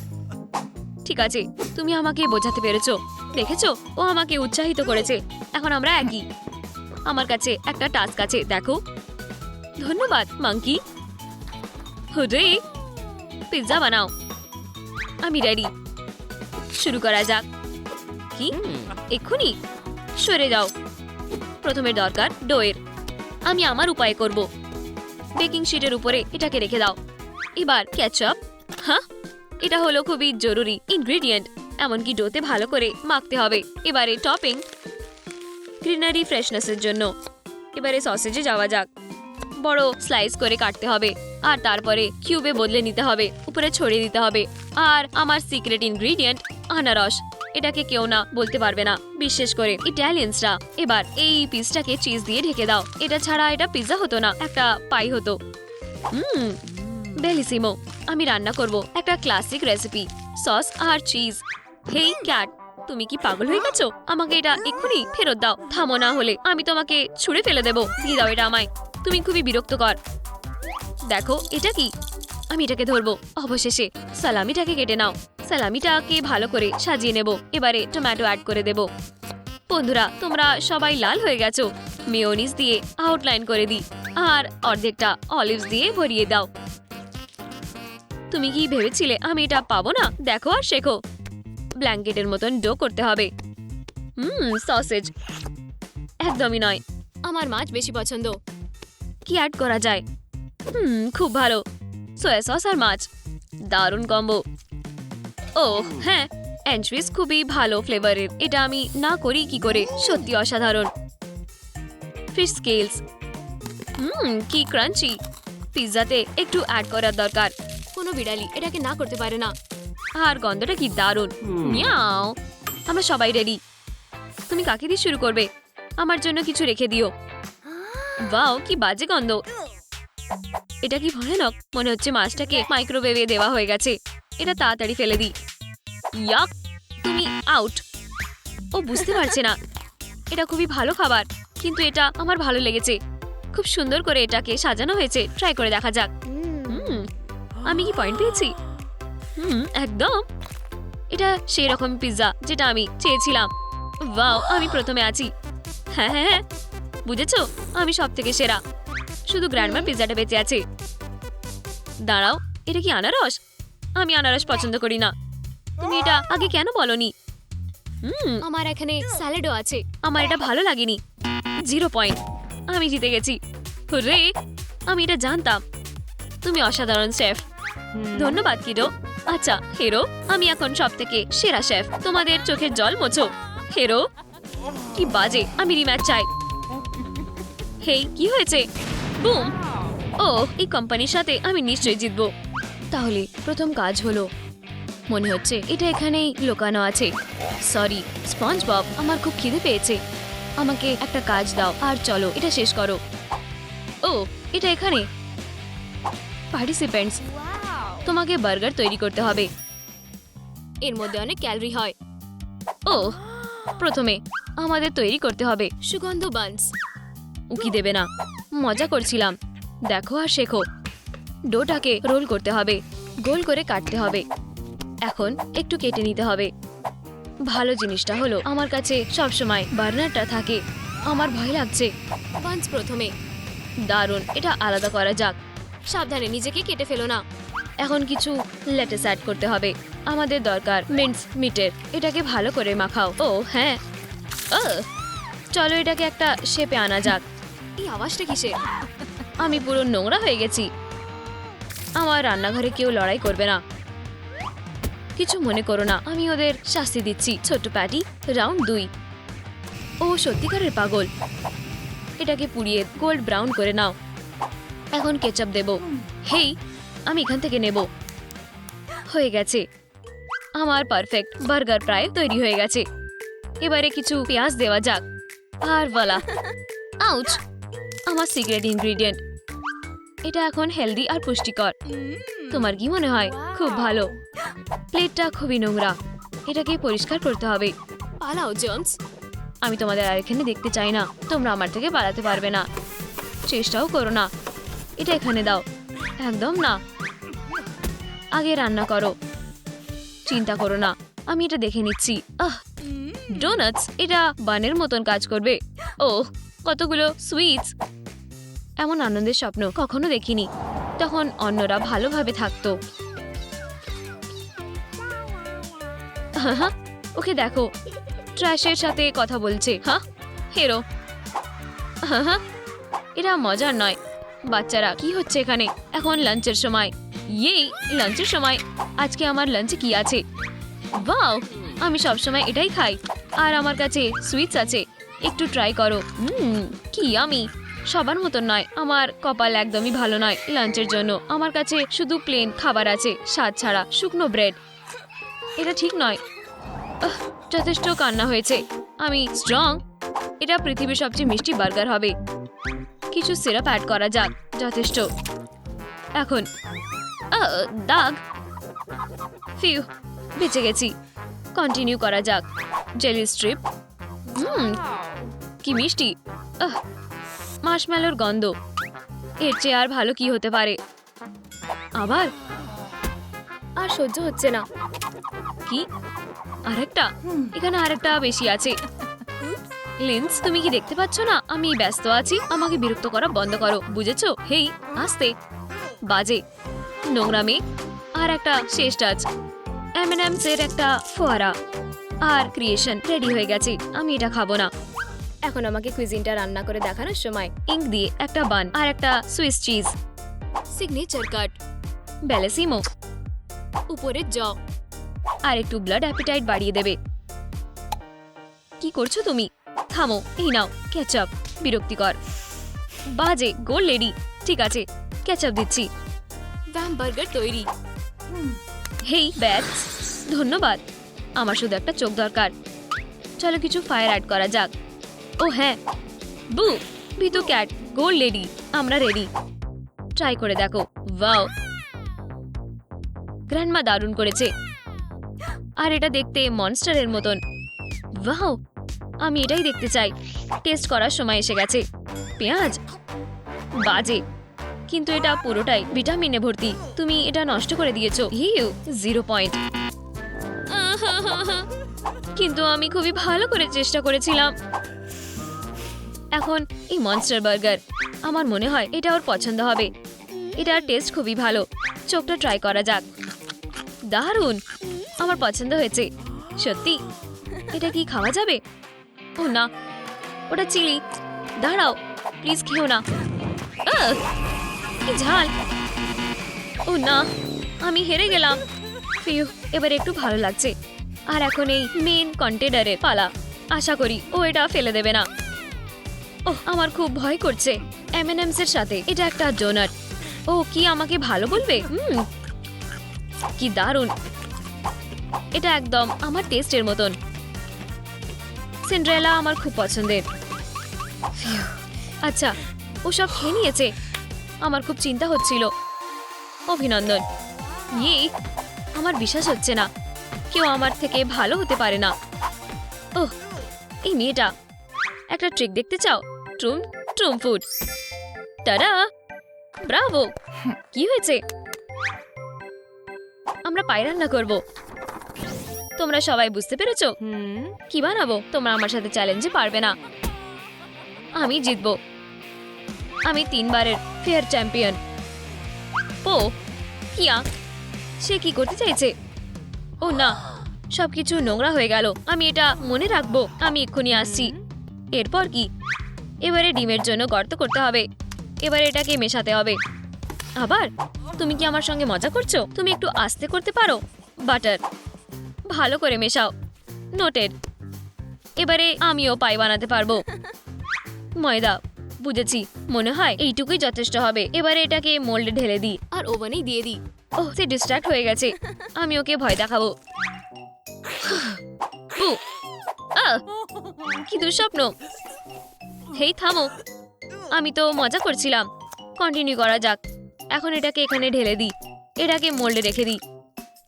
ঠিক আছে, তুমি আমাকে বোঝাতে পেরেছো। দেখেছো, ও আমাকে উৎসাহিত করেছে। এখন আমরা একই। আমার কাছে একটা টাস্ক আছে, দেখো। ধন্যবাদ মাঙ্কি। হুরে, পিৎজা বানাও। আমি রেডি। শুরু করা যাক। কি এক্ষুনি? সরে যাও। প্রথমে দরকার ডোয়ের। আমি আমার উপায়ে করব। বেকিং শিটের উপরে এটাকে রেখে দাও। এবার কেচাপ। হ্যাঁ, এটা হলো খুবই জরুরি ইনগ্রেডিয়েন্ট। এমনকি ডোতে ভালো করে মাখতে হবে। এবারে টপিং, গ্রিনারি ফ্রেশনেসের জন্য। এবারে সসেজে যাওয়া যাক। বড় স্লাইস করে কাটতে হবে আর তারপরে কিউবে বদলে নিতে হবে, উপরে ছড়িয়ে দিতে হবে। আর আমার সিক্রেট ইনগ্রেডিয়েন্ট আনারস। এটাকে কেউ না বলতে পারবে না, বিশেষ করে ইটালিয়ানসরা। এবার এই পিসটাকে চিজ দিয়ে ঢেকে দাও। এটা ছাড়া এটা পিৎজা হতো না, একটা পাই হতো। বেলিসিমো। আমি রান্না করব একটা ক্লাসিক রেসিপি, সস আর চিজ। হেই ক্যাট, তুমি কি পাগল হয়ে গেছো? আমাকে এটা এক্ষুনি ফেরত দাও। থামো, না হলে আমি তোমাকে ছুঁড়ে ফেলে দেবো। দিয়ে দাও এটা আমায়। তুমি খুবই বিরক্তকর। দেখো এটা কি? আমি এটাকে ধরবো। অবশেষে সালামিটাকে কেটে নাও। সালামিটাকে ভালো করে সাজিয়ে নেব। এবারে টমেটো অ্যাড করে দেব। বন্ধুরা, তোমরা সবাই লাল হয়ে গেছো। মেয়োনিজ দিয়ে আউটলাইন করে দিই আর অর্ধেকটা অলিভস দিয়ে ভরিয়ে দাও। তুমি কি ভেবেছিলে আমি এটা পাবো না? দেখো আর শেখো। ব্ল্যাঙ্কেটের মতন ডো করতে হবে। সসেজ একদমই নয়, আমার মাছ বেশি পছন্দ। কি অ্যাড করা যায়? খুব ভালো, সয়া সস আর মাছ, দারুণ কম্বো। ও হ্যাঁ, অ্যানচুইজ খুবই ভালো ফ্লেভারের। এটা আমি না করি কি করে? সত্যি অসাধারণ। ফিশ স্কেলস, কি ক্রাঞ্চি। পিৎজাতে একটু অ্যাড করার দরকার। কোনো বিড়ালি এটাকে না করতে পারে না। আর গন্ধটা কি দারুণ। মিয়াও। আমরা সবাই রেডি। তুমি কাকে দিয়ে শুরু করবে? আমার জন্য কিছু রেখে দিও। ওয়াও, কি বাজে গন্ধ। এটা কি ভয়ানক। মনে হচ্ছে মাছটাকে মাইক্রোওয়েভে দেওয়া হয়ে গেছে। এটা তাড়াতাড়ি ফেলে দিই। ইয়াক, তুমি আউট। ও বুঝতে পারছে না। এটা খুবই ভালো খাবার, কিন্তু এটা আমার ভালো লেগেছে। খুব সুন্দর করে এটাকে সাজানো হয়েছে। ট্রাই করে দেখা যাক। আমি কি পয়েন্ট পেয়েছি? একদম। এটা সেই রকম পিৎজা যেটা আমি চেয়েছিলাম। ওয়াও, আমি প্রথমে আছি। হ্যাঁ হ্যাঁ হ্যাঁ, বুঝেছো, আমি সব থেকে সেরা। শুধু গ্র্যান্ডমার পিৎজাটা বেঁচে আছে। দাঁড়াও, এটা কি আনারস? আমি আনারস পছন্দ করি না। তুমি এটা আগে কেন বলনি? আমার এখানে স্যালাডও আছে। আমার এটা ভালো লাগেনি। 0 পয়েন্ট। আমি জিতে গেছি। হুররে, আমি এটা জানতাম। তুমি অসাধারণ শেফ। ধন্যবাদ কিডো। আচ্ছা হেরো, আমি এখন সব থেকে সেরা শেফ। তোমাদের চোখের জল মোছো। হেরো, কি বাজে। আমি রিম্যাচ চাই। হেই, কি হয়েছে? বুম। ও, এই কোম্পানির সাথে আমি নিশ্চয়ই জিতবো। তাহলে প্রথম কাজ হলো, মনে হচ্ছে এটা এখানেই লুকানো আছে। সরি স্পঞ্জ বব, আমার খুব খিদে পেয়েছে। আমাকে একটা কাজ দাও আর চলো এটা শেষ করো। ও, এটা এখানে। পার্টিসিপেন্টস, তোমাকে বার্গার তৈরি করতে হবে। এর মধ্যে অনেক ক্যালোরি হয়। ও, প্রথমে আমাদের তৈরি করতে হবে সুগন্ধ বানস। উকি দেবে না, মজা করছিলাম। দেখো আর শেখো। ডোটাকে রোল করতে হবে, গোল করে কাটতে হবে। এখন একটু কেটে নিতে হবে। ভালো জিনিসটা হলো আমার কাছে সবসময় বার্নারটা থাকে। আমার ভয় লাগছে। বানস প্রথমে। দারুণ, এটা আলাদা করা যাক। সাবধানে, নিজেকে কেটে ফেলো না। এখন কিছু লেটাস অ্যাড করতে হবে। আমাদের দরকার মিন্স মিটের। এটাকে ভালো করে মাখাও। ও হ্যাঁ, চলো এটাকে একটা শেপে আনা যাক। এই আওয়াজটা কিসের? আমি পুরো নোংরা হয়ে গেছি। আমার রান্নাঘরে কেউ লড়াই করবে না। কিছু মনে করো না, আমি ওদের শাস্তি দিচ্ছি। ছোট্ট প্যাটি, রাউন্ড 2। ও সত্যিকারের পাগল। এটাকে পুড়িয়ে গোল্ড ব্রাউন করে নাও। এখন কেচাপ দেব। হেই, আমি এখান থেকে নেব। হয়ে গেছে। আমার পারফেক্ট বার্গার প্রায় তৈরি হয়ে গেছে। এবারে কিছু পেঁয়াজ দেওয়া যাক। আর ভোলা। আউচ, আমার সিক্রেট ইনগ্রেডিয়েন্ট। এটা এখন হেলদি আর পুষ্টিকর। তোমার কি মনে হয়? খুব ভালো। প্লেটটা খুবই নোংরা, এটাকে পরিষ্কার করতে হবে। পালাও জোনস। আমি তোমাদের আর এখানে দেখতে চাই না। তোমরা আমার থেকে পালাতে পারবে না। চেষ্টাও করো না। এটা এখানে দাও। একদম না। আগে রান্না করো। চিন্তা করো না, আমি এটা দেখে নিচ্ছি। ডোনাটস, এটা বানের মতন কাজ করবে। ও কতগুলো সুইটস, এমন আনন্দের স্বপ্ন কখনো দেখিনি। তখন অন্যরা ভালোভাবে থাকতো। হ্যাঁ, ওকে দেখো, ট্র্যাশের সাথে কথা বলছে। হ্যাঁ, হেরো। হ্যাঁ, এটা মজার নয়। বাচ্চারা, কি হচ্ছে এখানে? এখন লাঞ্চের সময়। ইয়েই, লাঞ্চের সময়। আজকে আমার লাঞ্চে কি আছে? ওয়াও, আমি সবসময় এটাই খাই। আর আমার কাছে সুইটস আছে, একটু ট্রাই করো। কি আমি সবার মতন নয়, আমার কপাল একদমই ভালো নয় লাঞ্চের জন্য। আমার কাছে শুধু প্লেন খাবার আছে, স্বাদ ছাড়া, শুকনো ব্রেড। এটা ঠিক নয়। যথেষ্ট কান্না হয়েছে। আমি স্ট্রং। এটা পৃথিবীর সবচেয়ে মিষ্টি বার্গার হবে। কিছু সিরাপ অ্যাড করা যাক। যথেষ্ট। এখন দাগ। ফিউ, বেঁচে গেছি। কন্টিনিউ করা যাক। Jelly strip. কি মিষ্টি। মার্শম্যালোর গন্ধ। এর চেয়ে আর ভালো কি হতে পারে? আবার আর সহ্য হচ্ছে না। কি আরেকটা? এখানে আরেকটা বেশি আছে। লিন্স, তুমি কি দেখতে পাচ্ছ না আমি ব্যস্ত আছি? আমাকে বিরক্ত করা বন্ধ করো, বুঝেছো? হেই, আস্তে। বাজে, নোংরা মেয়ে। আর একটা শেষ টাচ, M&M's এর একটা ফোয়ারা। আর ক্রিয়েশন রেডি হয়ে গেছে। আমি এটা খাবো না। এখন আমাকে কুইজিনটা রান্না করে দেখানোর সময়। ইঙ্ক দিয়ে একটা বান আর একটা সুইস চিজ, সিগনেচার কাট, ব্যালেসিমো, উপরে জ, আর একটু ব্লাড অ্যাপিটাইট বাড়িয়ে দেবে। কি করছো তুমি? থামো। এই নাও কেচাপ। বিরক্তিকর, বাজে। গোল লেডি। ঠিক আছে, কেচাপ দিচ্ছি। ভ্যাম বার্গার তৈরি। হেই ব্যাটস, ধন্যবাদ। আমার শুধু একটা চোখ দরকার। চলো কিছু ফায়ার অ্যাড করা যাক। ও হ্যাঁ, বু, ভিতু ক্যাট, গোল লেডি। আমরা রেডি। ট্রাই করে দেখো। ওয়াও, গ্র্যান্ডমা দারুণ করেছে। আর এটা দেখতে মনস্টারের মতন। ওয়াও, আমি এটাই দেখতে চাই। টেস্ট করার সময় এসে গেছে। পেঁয়াজ, বাজে, কিন্তু এটা পুরোটাই ভিটামিনে ভর্তি। তুমি এটা নষ্ট করে দিয়েছো। 0 পয়েন্ট। কিন্তু আমি খুবই ভালো করে চেষ্টা করেছিলাম। এখন এই মনস্টার বার্গার, আমার মনে হয় এটা ওর পছন্দ হবে। এটার টেস্ট খুবই ভালো। চোখটা ট্রাই করা যাক। দারুণ, আমার পছন্দ হয়েছে। সত্যি? এটা কি খাওয়া যাবে? ও না, ওটা চিলি। দাঁড়াও, প্লিজ খেও না। কি ঝাল। ও না, আমি হেরে গেলাম। ফিউ, এবার একটু ভালো লাগছে। আর এখন এই মেন কন্টেনারের পালা। আশা করি ও এটা ফেলে দেবে না। ওহ, আমার খুব ভয় করছে। M&M's এর সাথে এটা একটা ডোনাট। ও কি আমাকে ভালো বলবে? কি দারুণ। এটা একদম আমার টেস্টের মতন। সিন্ড্রেলা আমার খুব পছন্দের। ফিউ, আচ্ছা, ও সব খেয়ে নিয়েছে। আমার খুব চিন্তা হচ্ছিল। অভিনন্দন। ইয়ে, আমার বিশ্বাস হচ্ছে না। কেউ আমার থেকে ভালো হতে পারে না। ওহ, এই মেয়েটা। একটা ট্রিক দেখতে চাও? ট্রুম ফুড। Ta-da, Bravo. কি হয়েছে? আমরা পাই রান্না করব। তোমরা সবাই বুঝতে পেরেছো? কি বানাবো? তোমরা আমার সাথে চ্যালেঞ্জে পারবে না। আমি জিতবো। আমি 3 বারের ফেয়ার চ্যাম্পিয়ন। পো, কিয়া, সে কি করতে চাইছে? ও না, সবকিছু নোংরা হয়ে গেল। আমি এটা মনে রাখবো। আমি এক্ষুনি আসছি। এরপর কি? এবারে ডিমের জন্য গর্ত করতে হবে। এবারে এটাকে মেশাতে হবে। আবার? তুমি কি আমার সঙ্গে মজা করছো? তুমি একটু আস্তে করতে পারো? বাটার ভালো করে মেশাও। নোটেড। এবারে আমিও পাই বানাতে পারবো। ময়দা, বুঝেছি। মনে হয় এইটুকুই যথেষ্ট হবে। এবারে এটাকে মোল্ডে ঢেলে দিই আর ওভেনেই দিয়ে দিই। ওহ, সে ডিস্ট্র্যাক্ট হয়ে গেছে। আমি ওকে ভয় দেখাবো। কি দুঃস্বপ্ন। হেই থামো, আমি তো মজা করছিলাম। কন্টিনিউ করা যাক। এখন এটাকে এখানে ঢেলে দিই। এটাকে মোল্ডে রেখে দিই।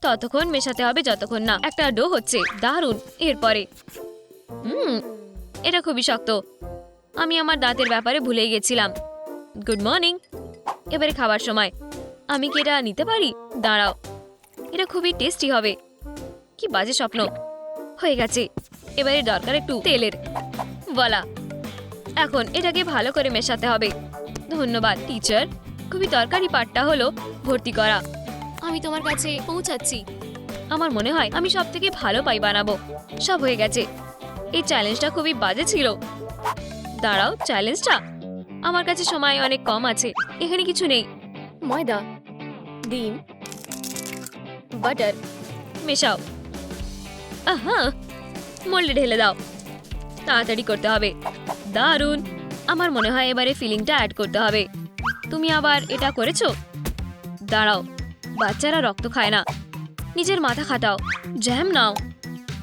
ততক্ষণ মেশাতে হবে যতক্ষণ না একটা ডো হচ্ছে। দারুণ। এরপরে এটা খুবই শক্ত। আমি আমার দাঁতের ব্যাপারে ভুলেই গেছিলাম। Good morning. এবারে খাবার সময়। আমি কি এটা নিতে পারি? দাঁড়াও, এটা খুবই টেস্টি হবে। কি বাজে স্বপ্ন। হয়ে গেছে। এবারে দরকার একটু তেলের। বলা, এখন এটাকে ভালো করে মেশাতে হবে। ধন্যবাদ টিচার। খুবই তরকারি পার্টটা হলো ভর্তি করা। আমি তোমার কাছে পৌঁছাচ্ছি। আমার মনে হয় আমি সব থেকে ভালো পাই বানাবো। সব হয়ে গেছে। এই চ্যালেঞ্জটা খুবই বাজে ছিল। দাঁড়াও, চ্যালেঞ্জটা? আমার কাছে সময় অনেক কম আছে। এখানে কিছু নেই। ময়দা, ডিম, বাটার মেশাও। আহা, মোল্ডে ঢেলে দাও। তাড়াতাড়ি করতে হবে। দারুণ। আমার মনে হয় এবারে ফিলিংটা অ্যাড করতে হবে। তুমি আবার এটা করেছো? দাঁড়াও, বাচ্চারা রক্ত খায় না। নিজের মাথা খাটাও। জ্যাম নাও।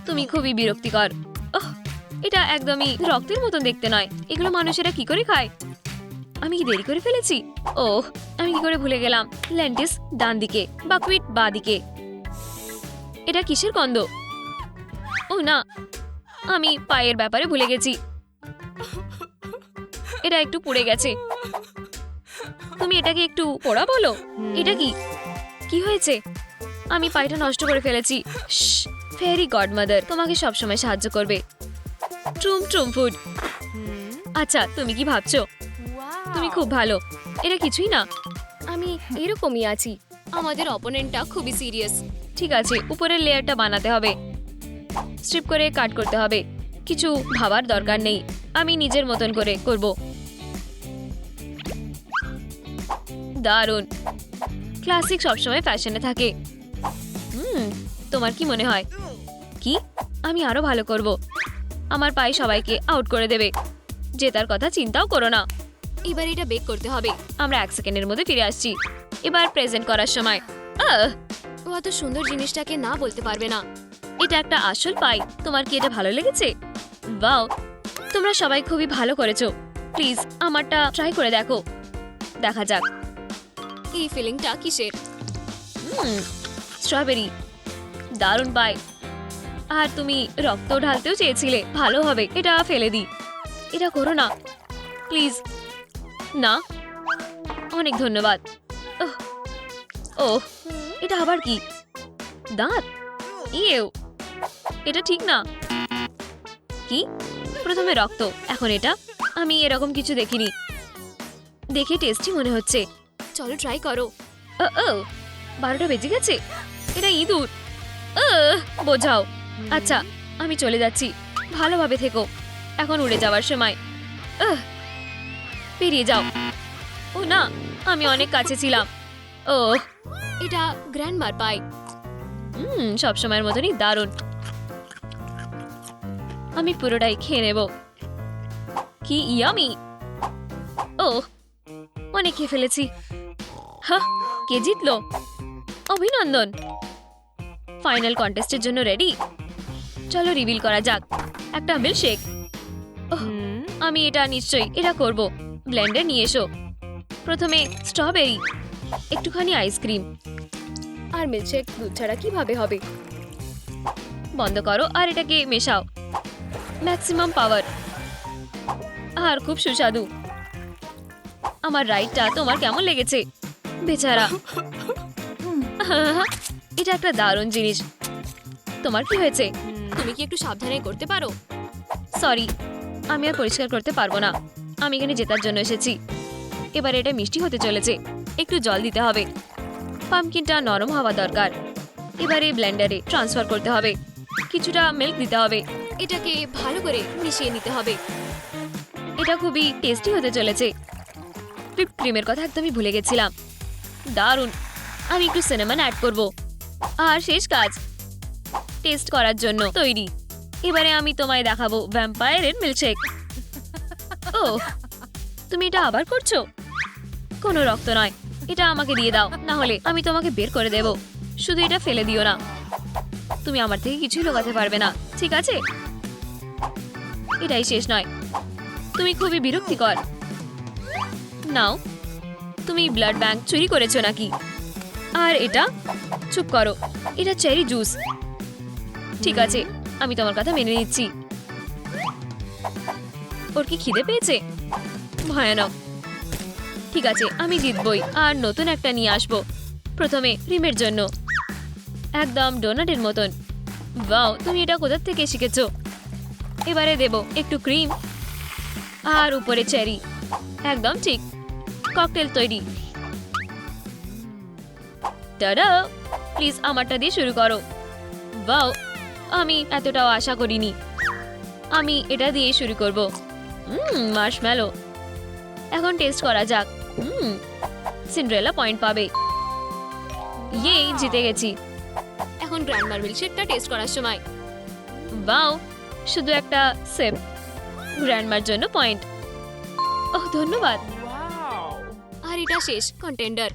তুমি খুবই বিরক্তিকর। ওহ, এটা একদমই রক্তের মতন দেখতে নয়। এগুলো মানুষেরা কি করে খায়? আমি কি দেরি করে ফেলেছি? ওহ, আমি কি করে ভুলে গেলাম। লেন্টিস ডান দিকে, বাকউইট বাঁ দিকে। এটা কিসের গন্ধ? ও না, আমি পায়ের ব্যাপারে ভুলে গেছি। এটা একটু পুড়ে গেছে। তুমি এটাকে একটু পোড়া বলো। এটা কি কি হয়েছে? আমি পায়েটা নষ্ট করে ফেলেছি। ফেয়ারি গডমাদার তোমাকে সবসময় সাহায্য করবে। ট্রুম ট্রুম ফুড। আচ্ছা, তুমি কি ভাবছো? তুমি খুব ভালো। এটা কিছুই না। আমি এরকমই আছি। আমাদের অপোনেন্টটা খুবই সিরিয়াস। ঠিক আছে, উপরের লেয়ারটা বানাতে হবে। স্ট্রিপ করে কাট করতে হবে। কিছু ভাবার দরকার নেই। আমি নিজের মতন করে করব। দারুণ। ক্লাসিক সবসময় ফ্যাশনে থাকে। তোমার কি মনে হয়? কি আমি আরো ভালো করব? আমার পায়ে সবাইকে আউট করে দেবে। জেতার কথা চিন্তাও করো না। এবার এটা বেক করতে হবে। আমরা 1 সেকেন্ডের মধ্যে ফিরে আসছি। এবার প্রেজেন্ট করার সময়। ও এত সুন্দর জিনিসটাকে না বলতে পারবে না। এটা একটা আসল পাই। তোমার কি এটা ভালো লেগেছে? ওয়াও, তোমরা সবাই খুবই ভালো করেছো। প্লিজ আমারটা ট্রাই করে দেখো। দেখা যাক এই ফিলিংটা কিসের। স্ট্রবেরি। দারুণ পাই। আর তুমি রক্ত ঢালতেও চেয়েছিলে। ভালো হবে। এটা ফেলে দিই। এটা করো না প্লিজ। না, অনেক ধন্যবাদ। ওহ, এটা আবার কি? দাঁত? ইয়েও, এটা ঠিক না। কি? প্রথমে রক্ত, এখন এটা? আমি এরকম কিছু দেখিনি। দেখে টেস্টি মনে হচ্ছে। চলো ট্রাই করো। 12টা বেজে গেছে। এটা ইঁদুর। বোঝাও। আচ্ছা, আমি চলে যাচ্ছি। ভালোভাবে থেকো। এখন উড়ে যাওয়ার সময়। পেরিয়ে যাও। ও না, আমি অনেক কাছে ছিলাম। ও, এটা গ্র্যান্ডমার পাই। সব সময়ের মতনই দারুণ। আমি পুরোটাই খেয়ে নেব। কি ইয়ামি। ও, অনেক খেয়ে ফেলেছি। হ্যাঁ, কে জিতলো? অভিনন্দন। ফাইনাল কন্টেস্টের জন্য রেডি? চলো রিভিল করা যাক। একটা মিল্কশেক। আমি এটা নিশ্চয়ই এটা করব। ব্লেন্ডার নিয়ে এসো। প্রথমে স্ট্রবেরি, একটুখানি আইসক্রিম আর মিল্কশেক দুধ ছাড়া কিভাবে হবে? বন্ধ করো আর এটাকে মেশাও। Maximum power. আর খুব সুস্বাদু। আমার রাইডটা তোমার কেমন লেগেছে? বেচারা। এটা একটা দারুণ জিনিস। তোমার কি হয়েছে? তুমি কি একটু সাবধানে করতে পারো? সরি, আমি আর পরিষ্কার করতে পারবো না। আমি এখানে জেতার জন্য এসেছি। এবার এটা মিষ্টি হতে চলেছে। একটু জল দিতে হবে। পাম্পকিনটা নরম হওয়া দরকার। এবারে ব্লেন্ডারে ট্রান্সফার করতে হবে। কিছুটা মিল্ক দিতে হবে। এটাকে ভালো করে মিশিয়ে নিতে হবে। এটা খুবই টেস্টি হতে চলেছে। হুইপ ক্রিমের কথা একদমই ভুলে গেছিলাম। দারুণ। আমি একটু সিনেমন অ্যাড করব। আর শেষ কাজ। টেস্ট করার জন্য তৈরি। এবারে আমি তোমায় দেখাবো ভ্যাম্পায়ারের মিল্কশেক। ও, তুমি এটা আবার করছো? কোনো রক্ত নয়। এটা আমাকে দিয়ে দাও, না হলে আমি তোমাকে বের করে দেব। শুধু এটা ফেলে দিও না। তুমি আমার থেকে কিছুই লুকাতে পারবে না, ঠিক আছে? এটাই শেষ নয়। তুমি খুবই বিরক্তিকর। নাও, তুমি ব্লাড ব্যাংক চুরি করেছো নাকি? আর এটা? চুপ করো। এটা চেরি জুস। ঠিক আছে, আমি তোমার কথা মেনে নিচ্ছি। ওর কি খিদে পেয়েছে? ভয়ানক। ঠিক আছে, আমি জিতবই আর নতুন একটা নিয়ে আসবো। প্রথমে ক্রিমের জন্য। একদম ডোনাটের মতন। ওয়াও, তুমি এটা কোথা থেকে শিখেছো? এবারে দেব একটু ক্রিম আর উপরে চেরি। একদম ঠিক, ককটেল তৈরি। টাডা! প্লিজ আমারটা দিয়ে শুরু করো। ওয়াও, আমি এতটাও আশা করিনি। আমি এটা দিয়ে শুরু করব। মার্শম্যালো। এখন টেস্ট করা যাক। সিন্ড্রেলা পয়েন্ট পাবে। ইয়ে, জিতে গেছি। এখন গ্র্যান্ডমার মিল্কশেকটা টেস্ট করার সময়। ওয়াও, শুধু একটা সেপ। গ্র্যান্ডমার জন্য পয়েন্ট। ওহ, ধন্যবাদ। আর এটা শেষ কন্টেন্ডার।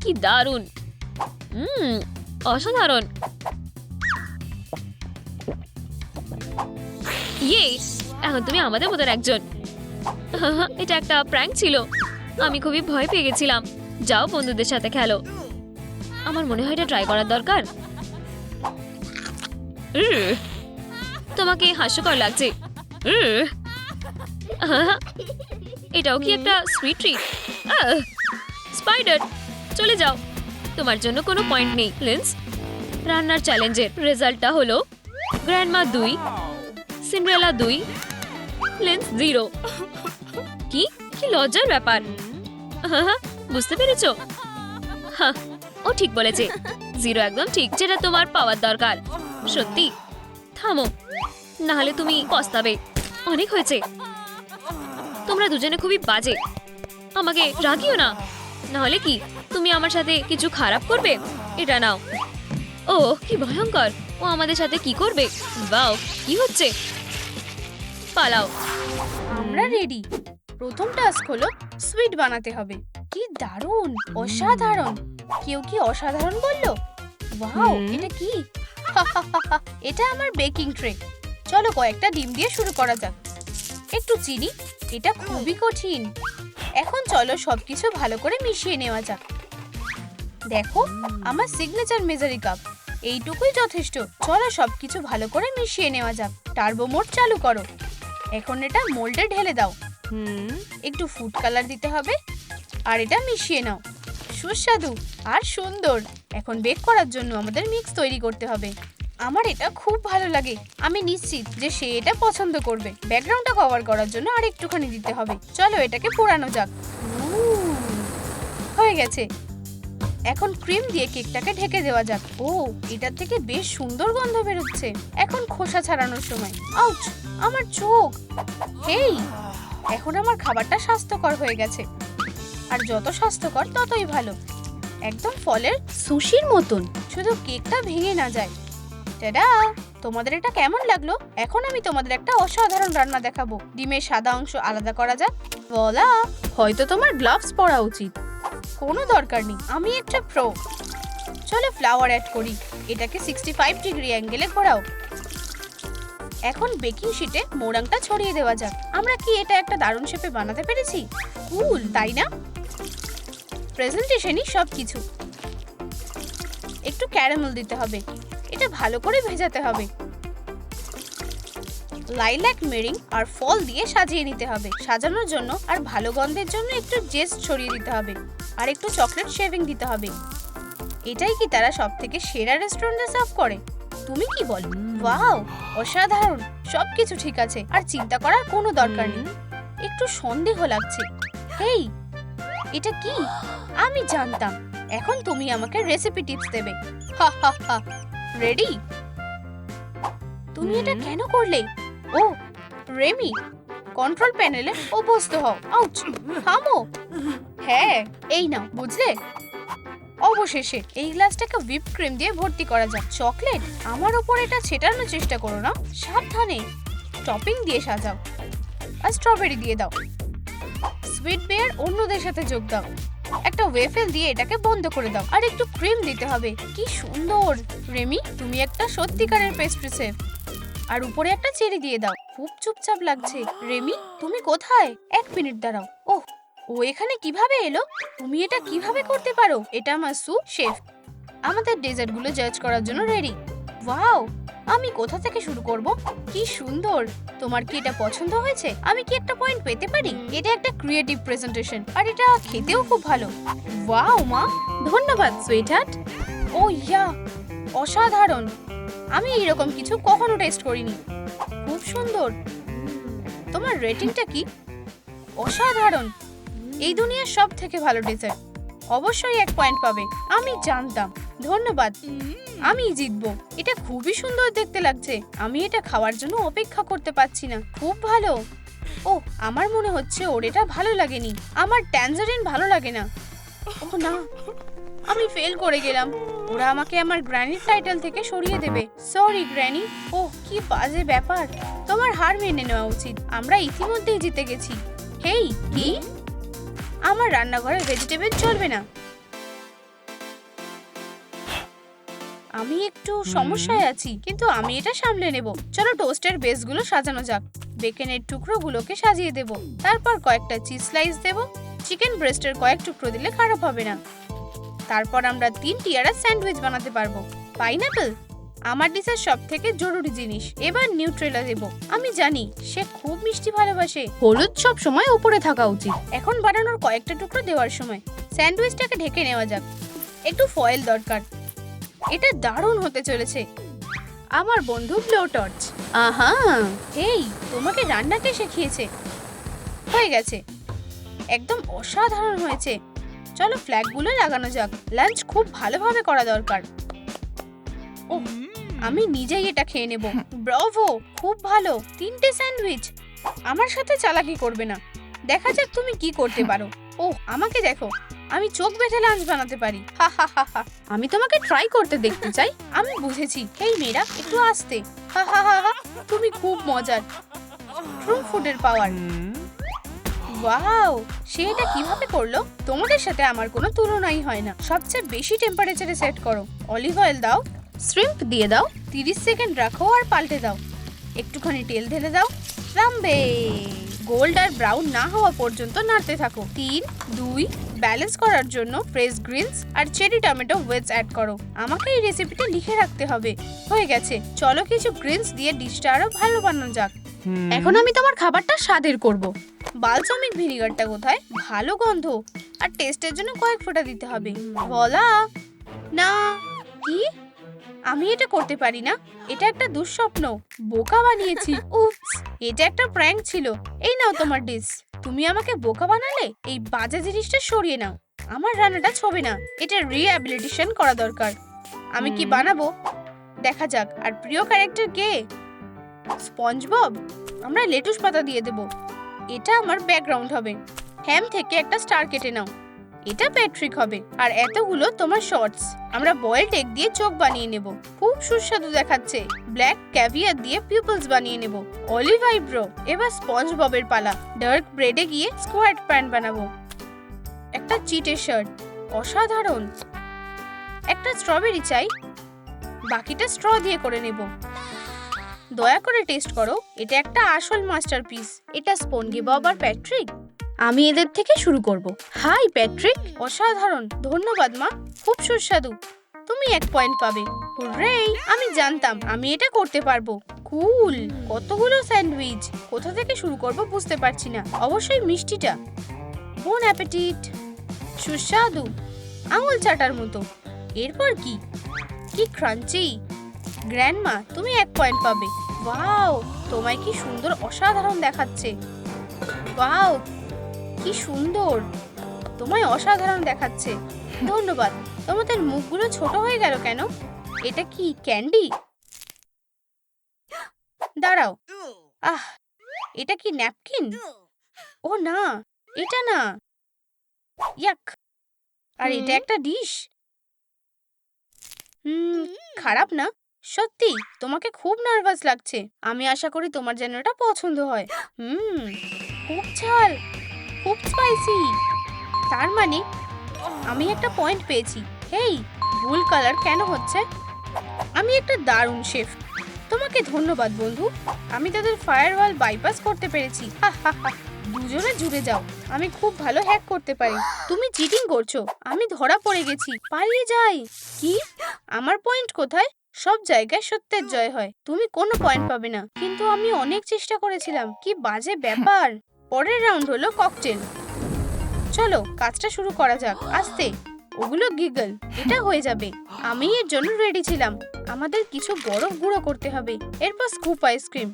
কি দারুণ! অসাধারণ। ইয়ে, এখন তুমি আমাদের মতো একজন। এটা একটা প্র্যাঙ্ক ছিল। আমি খুবই ভয় পেয়ে গেছিলাম। যাও বন্ধুদের সাথে খেলো। আমার মনে হয় এটা ট্রাই করার দরকার। তোমাকে হাস্যকর লাগছে। এটাও কি একটা সুইট ট্রিট? স্পাইডার, চলে যাও। তোমার জন্য কোনো পয়েন্ট নেই লিন্স। রান্নার চ্যালেঞ্জের রেজাল্টটা হলো গ্র্যান্ডমা 2, সিন্ড্রেলা 2, লিন্স 0। কি কি লজ্জার ব্যাপার! বুঝতে পেরেছো? ও ঠিক বলেছে, 0 একদম ঠিক, যেটা তোমার পাওয়ার দরকার। সত্যি থামো, না হলে তুমি পস্তাবে। অনেক হয়েছে। তোমরা দুজনে খুবই বাজে। আমাকে রাগিও না, না হলে কি তুমি আমার সাথে কিছু খারাপ করবে? এটা নাও। ও কি ভয়ঙ্কর! ও আমাদের সাথে কি করবে? বাও, কি হচ্ছে? পালাও।
আমরা রেডি। প্রথম টাস্ক হলো সুইট বানাতে হবে। কি দারুণ, অসাধারণ! কেউ কি অসাধারণ বললো? ওয়াও, এটা কি? এটা আমার বেকিং ট্রে। চলো কয়েকটা ডিম দিয়ে শুরু করা যাক। একটু চিনি। এটা খুবই কঠিন। এখন চলো সবকিছু ভালো করে মিশিয়ে নেওয়া যাক। দেখো, আমার সিগনেচার মেজারি কাপ। এইটুকুই যথেষ্ট। চলো সবকিছু ভালো করে মিশিয়ে নেওয়া যাক। টার্বো মোড চালু করো। এখন এটা মোল্ডে ঢেলে দাও। একটু ফুড কালার দিতে হবে আর এটা মিশিয়ে নাও। সুস্বাদু আর সুন্দর। এখন বেক করার জন্য আমাদের মিক্স তৈরি করতে হবে। আমার এটা খুব ভালো লাগে। আমি নিশ্চিত যে সে এটা পছন্দ করবে। ব্যাকগ্রাউন্ডটা কভার করার জন্য আর একটুখানি দিতে হবে। চলো এটাকে পোড়ানো যাক। হয়ে গেছে। এখন ক্রিম দিয়ে কেকটাকে ঢেকে দেওয়া যাক। ও, এটা থেকে বেশ সুন্দর গন্ধ বেরোচ্ছে। এখন খোসা ছাড়ানোর সময়। আউচ, আমার চোখ! হেই, এখন আমার খাবারটা স্বাস্থ্যকর হয়ে গেছে। আর যত স্বাস্থ্যকর ততই ভালো। একদম ফলের সুশির মতন। শুধু কেকটা ভেঙে না যায়। টাডা! তোমাদের এটা কেমন লাগলো? এখন আমি তোমাদের একটা অসাধারণ রান্না দেখাবো। ডিমের সাদা অংশ আলাদা করা যাক। বলা, হয়তো তোমার গ্লাভস পরা উচিত। কোনো দরকার নেই, আমি একটা প্রো। চলো ফ্লাওয়ার অ্যাড করি। এটাকে 65 ডিগ্রি অ্যাঙ্গেলে ঘোরাও। এখন বেকিং শিটে মোড়াংটা ছড়িয়ে দেওয়া যাক। আমরা কি এটা একটা দারুণ শেপে বানাতে পেরেছি? কুল, তাই না? প্রেজেন্টেশনই সবকিছু। একটু ক্যারামেল দিতে হবে। এটা ভালো করে ভেজাতে হবে। লাইল্যাক মেরিং আর ফল দিয়ে সাজিয়ে নিতে হবে। সাজানোর জন্য আর ভালো গন্ধের জন্য একটু জেস্ট ছড়িয়ে দিতে হবে আর একটু চকলেট শেভিং দিতে হবে। এটাই কি তারা সবথেকে সেরা রেস্টুরেন্টে সার্ভ করে? তুমি কি বল? ওয়াও, অসাধারণ! সবকিছু ঠিক আছে আর চিন্তা করার কোনো দরকার নেই। একটু সন্দেহ লাগছে। হেই, এটা কি? আমি জানতাম। এখন তুমি আমাকে রেসিপি টিপস দেবে। হা হা হা। রেডি? তুমি এটা কেন করলে? ও, রেমি, কন্ট্রোল প্যানেলে অভ্যস্ত হও। আউচ, থামো। হ্যাঁ, এই নাও, বুঝলে? অবশেষে এই গ্লাসটাকে হুইপ ক্রিম দিয়ে ভর্তি করা যাক। চকলেট আমার উপর এটা ছেটানোর চেষ্টা করো না। সাবধানে। টপিং দিয়ে সাজাও আর স্ট্রবেরি দিয়ে দাও। সুইট বিয়ার অন্যদের সাথে যোগ দাও। একটা ওয়েফেল দিয়ে এটাকে বন্ধ করে দাও আর একটু ক্রিম দিতে হবে। কি সুন্দর! রেমি, তুমি একটা সত্যিকারের পেস্ট্রি শেফ। আর উপরে একটা চেরি দিয়ে দাও। খুব চুপচাপ লাগছে। রেমি, তুমি কোথায়? 1 মিনিট দাঁড়াও। ওহ, ও এখানে কিভাবে এলো? তুমি এটা কিভাবে করতে পারো? এটা আমার শেফ। আমাদের ডেজার্টগুলো জাজ করার জন্য রেডি। ওয়াও, আমি কোথা থেকে শুরু করব? কি সুন্দর! তোমার কি এটা পছন্দ হয়েছে? আমি কি একটা পয়েন্ট পেতে পারি? এটা একটা ক্রিয়েটিভ প্রেজেন্টেশন আর এটা খেতেও খুব ভালো। ওয়াও মা, ধন্যবাদ সুইটহার্ট। ও ইয়া, অসাধারণ! আমি এরকম কিছু কখনো টেস্ট করিনি। খুব সুন্দর। তোমার রেটিংটা কি? অসাধারণ। এই দুনিয়ার সব থেকে ভালো ডেজার্ট। অবশ্যই 1 পয়েন্ট পাবে। আমি জানতাম। ধন্যবাদ। আমি জিতবো। এটা খুবই সুন্দর দেখতে লাগছে। আমি এটা খাওয়ার জন্য অপেক্ষা করতে পারছি না। খুব ভালো। ও, আমার মনে হচ্ছে ওর এটা ভালো লাগেনি। আমার ট্যাঞ্জারিন ভালো লাগে না। ও না, আমি ফেল করে গেলাম। ওরা আমাকে আমার গ্র্যানির টাইটেল থেকে সরিয়ে দেবে। Sorry granny. ওহ, কি বাজে ব্যাপার। তোমার হার মেনে নেওয়া উচিত। আমরা ইতিমধ্যেই জিতে গেছি। হেই, কি? আমার রান্নাঘরে ভেজিটেবল চলবে না। আমি একটু সমস্যায় আছি, কিন্তু আমি এটা সামলে নেব। চলো টোস্টের বেসগুলো সাজানো যাক। বেকনের টুকরোগুলোকে সাজিয়ে দেব। তারপর কয়েকটা চিজ স্লাইস দেব। চিকেন ব্রেস্টের কয়েক টুকরো দিলে খারাপ হবে না। তারপর আমরা 3 টিয়ারের স্যান্ডউইচ বানাতে পারবো। পাইনাপল আমার ডিশের সব থেকে জরুরি জিনিস। এবার নিউট্রেলা দেব। আমি জানি সে খুব মিষ্টি ভালোবাসে। হলুদ সব সময় উপরে থাকা উচিত। এখন বানানোর কয়েকটা টুকরো দেওয়ার সময়। স্যান্ডউইচটাকে ঢেকে নেওয়া যাক। একটু ফয়েল দরকার। এটা দারুণ হতে চলেছে। আমার বন্ধু ব্লো টর্চ। আহা, এই তোমাকে রান্না কে শিখিয়েছে? হয়ে গেছে। একদম অসাধারণ হয়েছে। চলো ফ্ল্যাগগুলো লাগানো যাক। লাঞ্চ খুব ভালোভাবে করা দরকার। ও, আমি নিজেই এটা খেয়ে নেব। ব্রাভো, খুব ভালো। 3টে স্যান্ডউইচ। আমার সাথে চালাকি করবে না। দেখা যাক তুমি কি করতে পারো। ওহ, আমাকে দেখো। আমি চোখ বেঁধে লাঞ্চ বানাতে পারি। হা হা হা হা। আমি তোমাকে ট্রাই করতে দেখতে চাই। আমি বুঝেছি। হেই মেয়েরা, একটু আস্তে। হা হা হা হা। তুমি খুব মজার। ট্রু ফুডের পাওয়ার। ওয়াও, সে এটা কিভাবে করলো? তোমাদের সাথে আমার কোনো তুলনাই হয় না। সবচেয়ে বেশি টেম্পারেচারে সেট করো। অলিভ অয়েল দাও। শ্রিম্প দিয়ে দাও। 30 সেকেন্ড রাখো আর পাল্টে দাও। একটুখানি তেল ঢেলে দাও। ফ্লাম্বে। গোল্ড আর ব্রাউন না হওয়া পর্যন্ত নাড়তে থাকো। 3, 2। ব্যালেন্স করার জন্য ফ্রেশ গ্রিনস আর চেরি টমেটো ওয়েজ অ্যাড করো। আমাকে এই রেসিপিটা লিখে রাখতে হবে। হয়ে গেছে। চলো কিছু গ্রিনস দিয়ে ডিশটা আরো ভালো বানানো যাক। এখন আমি তোমার খাবারটা স্বাদের করব। বালসামিক ভিনিগারটা কোথায়? ভালো গন্ধ আর টেস্টের জন্য কয়েক ফোঁটা দিতে হবে। বলা না। কি? আমি এটা করতে পারি না। এটা একটা দুঃস্বপ্ন। বোকা বানিয়েছি। উপস, এটা একটা প্র্যাঙ্ক ছিল। এই নাও তোমার ডিশ। তুমি আমাকে বোকা বানালে। এই বাজে জিনিসটা সরিয়ে নাও। আমার রান্নাটা ছবে না। এটা রিহ্যাবিলিটেশন করা দরকার। আমি কি বানাবো দেখা যাক। আর প্রিয় ক্যারেক্টার কে? স্পঞ্জবব। আমরা লেটুস পাতা দিয়ে দেব। এটা আমার ব্যাকগ্রাউন্ড হবে। হ্যাম থেকে একটা স্টার কেটে নাও। এটা প্যাট্রিক হবে। আর এতগুলো তোমার শর্টস। আমরা বয়েলড এগ দিয়ে চোখ বানিয়ে নেব। খুব সুস্বাদু দেখাচ্ছে। ব্ল্যাক ক্যাভিয়ার দিয়ে পিপলস বানিয়ে নেব। Olive eyebrow. এবার স্পঞ্জববের পালা। ডার্ক ব্রেডে গিয়ে স্কোয়াড প্যান বানাবো। একটা চিটের শার্ট। অসাধারণ। একটা স্ট্রবেরি চাই। বাকিটা স্ট্র দিয়ে করে নেব। দয়া করে টেস্ট করো। এটা একটা আসল মাস্টারপিস। এটা স্পঞ্জি বব আর প্যাট্রিক। আমি এদের থেকে শুরু করব। Hi Patrick. অসাধারণ। ধন্যবাদ মা। খুব সুস্বাদু। তুমি 1 পয়েন্ট পাবে। হুররে! আমি জানতাম আমি এটা করতে পারবো। কুল। কতগুলো স্যান্ডউইচ। কোথা থেকে শুরু করব বুঝতে পারছি না। অবশ্যই মিষ্টিটা। বোন অ্যাপেটিট। সুস্বাদু। আঙুল চাটার মতো। এরপর কি? কি ক্রাঞ্চি। গ্র্যান্ডমা, তুমি 1 পয়েন্ট পাবে। ওয়াও, তোমায় কি সুন্দর অসাধারণ দেখাচ্ছে। ওয়াও, কি সুন্দর। তোমায় অসাধারণ দেখাচ্ছে। ধন্যবাদ। তোমাদের মুখগুলো ছোট হয়ে গেল কেন? এটা কি ক্যান্ডি? দাঁড়াও। আহ, এটা কি ন্যাপকিন? ও না, এটা না। ইয়াক। আর এটা একটা ডিশ। খারাপ না। সত্যি তোমাকে খুব নার্ভাস লাগছে। আমি আশা করি তোমার যেন এটা পছন্দ হয়। খুব ঝাল, খুব স্পাইসি। তার মানে আমি একটা পয়েন্ট পেয়েছি। হেই, ভুল কালার কেন হচ্ছে? আমি একটা দারুণ শেফ। তোমাকে ধন্যবাদ বন্ধু। আমি তাদের ফায়ারওয়াল বাইপাস করতে পেরেছি। দুজনে জুড়ে যাও। আমি খুব ভালো হ্যাক করতে পারি। তুমি চিটিং করছো। আমি ধরা পড়ে গেছি। পালিয়ে যাই। কি? আমার পয়েন্ট কোথায়? সব জায়গায় সত্যের জয় হয়। তুমি কোনো পয়েন্ট পাবে না। কিন্তু আমি অনেক চেষ্টা করেছিলাম। কি বাজে ব্যাপার। পরের রাউন্ড হলো ককটেল। চলো কাজটা শুরু করা যাক। আস্তে। ওগুলো গিগল। এটা হয়ে যাবে। আমি এর জন্য রেডি ছিলাম। আমাদের কিছু বরফ গুঁড়ো করতে হবে, এরপর স্কুপ আইসক্রিম।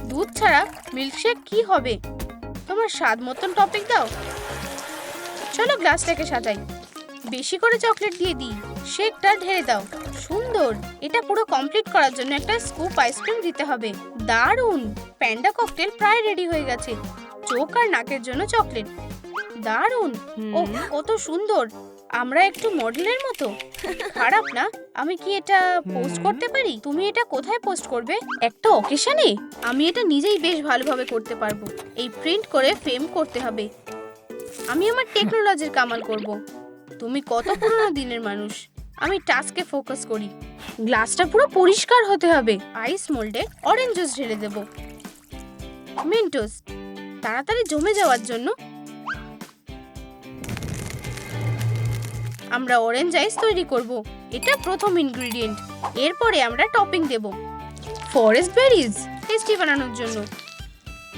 দুধ ছাড়া মিল্কশেক কি হবে? তোমার স্বাদ মতন টপিং দাও। চলো গ্লাসটাকে সাজাই। বেশি করে চকলেট দিয়ে দিই। শেকটা ঢেলে দাও। সুন্দর। এটা পুরো কমপ্লিট করার জন্য একটা স্কুপ আইসক্রিম দিতে হবে। দারুণ। প্যান্ডা ককটেল প্রায় রেডি হয়ে গেছে। চোখ আর নাকের জন্য চকলেট। দারুণ। ও কত সুন্দর। আমরা একটু মডেলের মতো। খারাপ না। আমি কি এটা পোস্ট করতে পারি? তুমি এটা কোথায় পোস্ট করবে? একটা অকেশনে? আমি এটা নিজেই বেশ ভালোভাবে করতে পারবো। এই প্রিন্ট করে ফ্রেম করতে হবে। আমি আমার টেকনোলজির কামাল করব। তুমি কত পুরনো দিনের মানুষ। আমি টাস্কে ফোকাস করি। গ্লাসটা পুরো পরিষ্কার হতে হবে। আইস মোল্ডে অরেঞ্জ জুস ঢেলে দেব। মেন্টোস তাড়াতাড়ি জমে যাওয়ার জন্য। আমরা অরেঞ্জ আইস তৈরি করব। এটা প্রথম ইনগ্রেডিয়েন্ট। এরপরে আমরা টপিং দেব। ফরেস্ট বেরিজ টেস্টি বানানোর জন্য।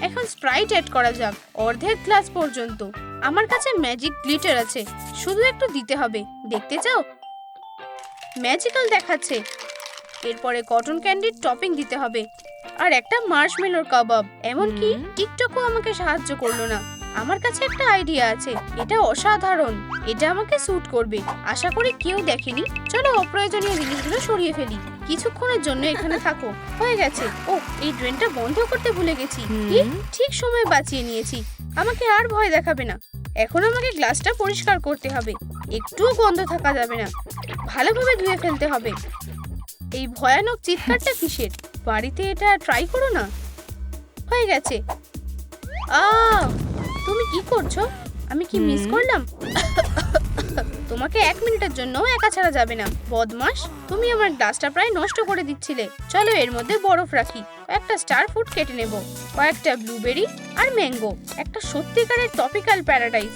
এখন স্প্রাইট অ্যাড করা যাক, অর্ধেক গ্লাস পর্যন্ত। আমার কাছে ম্যাজিক গ্লিটার আছে, শুধু একটু দিতে হবে। দেখতে চাও? ম্যাজিক্যাল দেখাচ্ছে। এরপরে কটন ক্যান্ডির টপিং দিতে হবে আর একটা মার্শমেলোর কাবাব। এমনকি টিকটকও আমাকে সাহায্য করলো না। আমার কাছে একটা আইডিয়া আছে। এটা অসাধারণ। এটা আমাকে স্যুট করবে। আশা করি কেউ দেখেনি। চলো অপ্রয়োজনীয় জিনিসগুলো সরিয়ে ফেলি। কিছুক্ষণের জন্য এখানে থাকো। হয়ে গেছে। ও, এই ড্রেনটা বন্ধ করতে ভুলে গেছি। কি? ঠিক সময় বাঁচিয়ে নিয়েছি। আমাকে আর ভয় দেখাবে না। এখন আমাকে গ্লাসটা পরিষ্কার করতে হবে। একটুও গন্ধ থাকা যাবে না। ভালোভাবে ধুয়ে ফেলতে হবে। এই ভয়ানক চিৎকারটা কিসের? বাড়িতে এটা ট্রাই করো না। হয়ে গেছে। তুমি কি করছো? আমি কি মিস করলাম? তোমাকে 1 মিনিটের জন্য একা ছাড়া যাবে না, বদমাশ। তুমি আমার গ্লাসটা প্রায় নষ্ট করে দিচ্ছিলে। চলো এর মধ্যে বরফ রাখি। কয়েকটা স্টার ফ্রুট কেটে নেব, কয়েকটা ব্লুবেরি আর ম্যাঙ্গো। একটা সত্যিকারের টপিক্যাল প্যারাডাইস।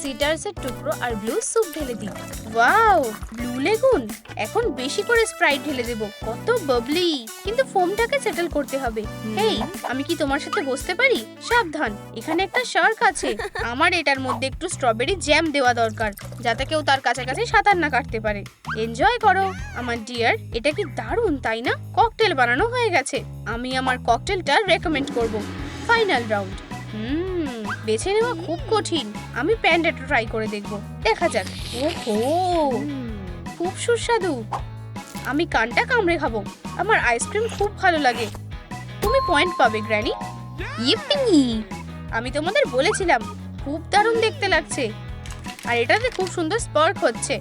সিডার্সের টুকরো আর ব্লু স্যুপ ঢেলে দিই। Wow, blue lagoon. এখন বেশি করে স্প্রাইট ঢেলে দেব। কত বাবলি। কিন্তু ফোমটাকে সেটেল করতে হবে। হেই, আমি কি তোমার সাথে বসতে পারি? সাবধান, এখানে একটা শার্ক আছে। আমার এটার মধ্যে একটু স্ট্রবেরি জ্যাম দেওয়া দরকার, যাতে কেউ তার কাছাকাছি সাঁতার না কাটতে পারে। এনজয় করো আমার ডিয়ার। এটা কি দারুণ, তাই না? ককটেল বানানো হয়ে গেছে। আমি আমার ককটেলটা রেকমেন্ড করব। Final round. বেছে নেওয়া খুব কঠিন। আমি প্যান্ডাটা ট্রাই করে দেখব। দেখা যাক। ওহো, খুব সুস্বাদু। আমি কানটা কামড়ে খাবো। আমার আইসক্রিম খুব ভালো লাগে। তুমি পয়েন্ট পাবে গ্র্যানি। ইপ্পি! আমি তোমাদের বলেছিলাম, খুব দারুণ দেখতে লাগছে। আর এটাতে খুব সুন্দর স্পার্ক হচ্ছে।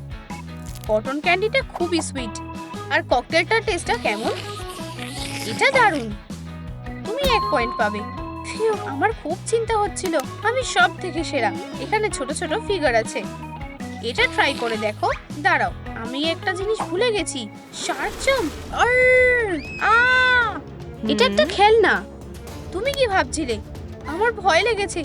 কটন ক্যান্ডিটা খুবই সুইট। আর ককটেলটার টেস্টটা কেমন? এটা দারুণ। তুমি 1 পয়েন্ট পাবে। আমার খুব চিন্তা হচ্ছিল। আমি সব থেকে সেরা। এখানে ছোট ছোট ফিগার আছে। এটা ট্রাই করে দেখো। দাঁড়াও, আমি একটা জিনিস ভুলে গেছি। Shark jump. এটা একটা খেলনা। তুমি কি ভাবছিলে? আমার ভয় লেগেছে।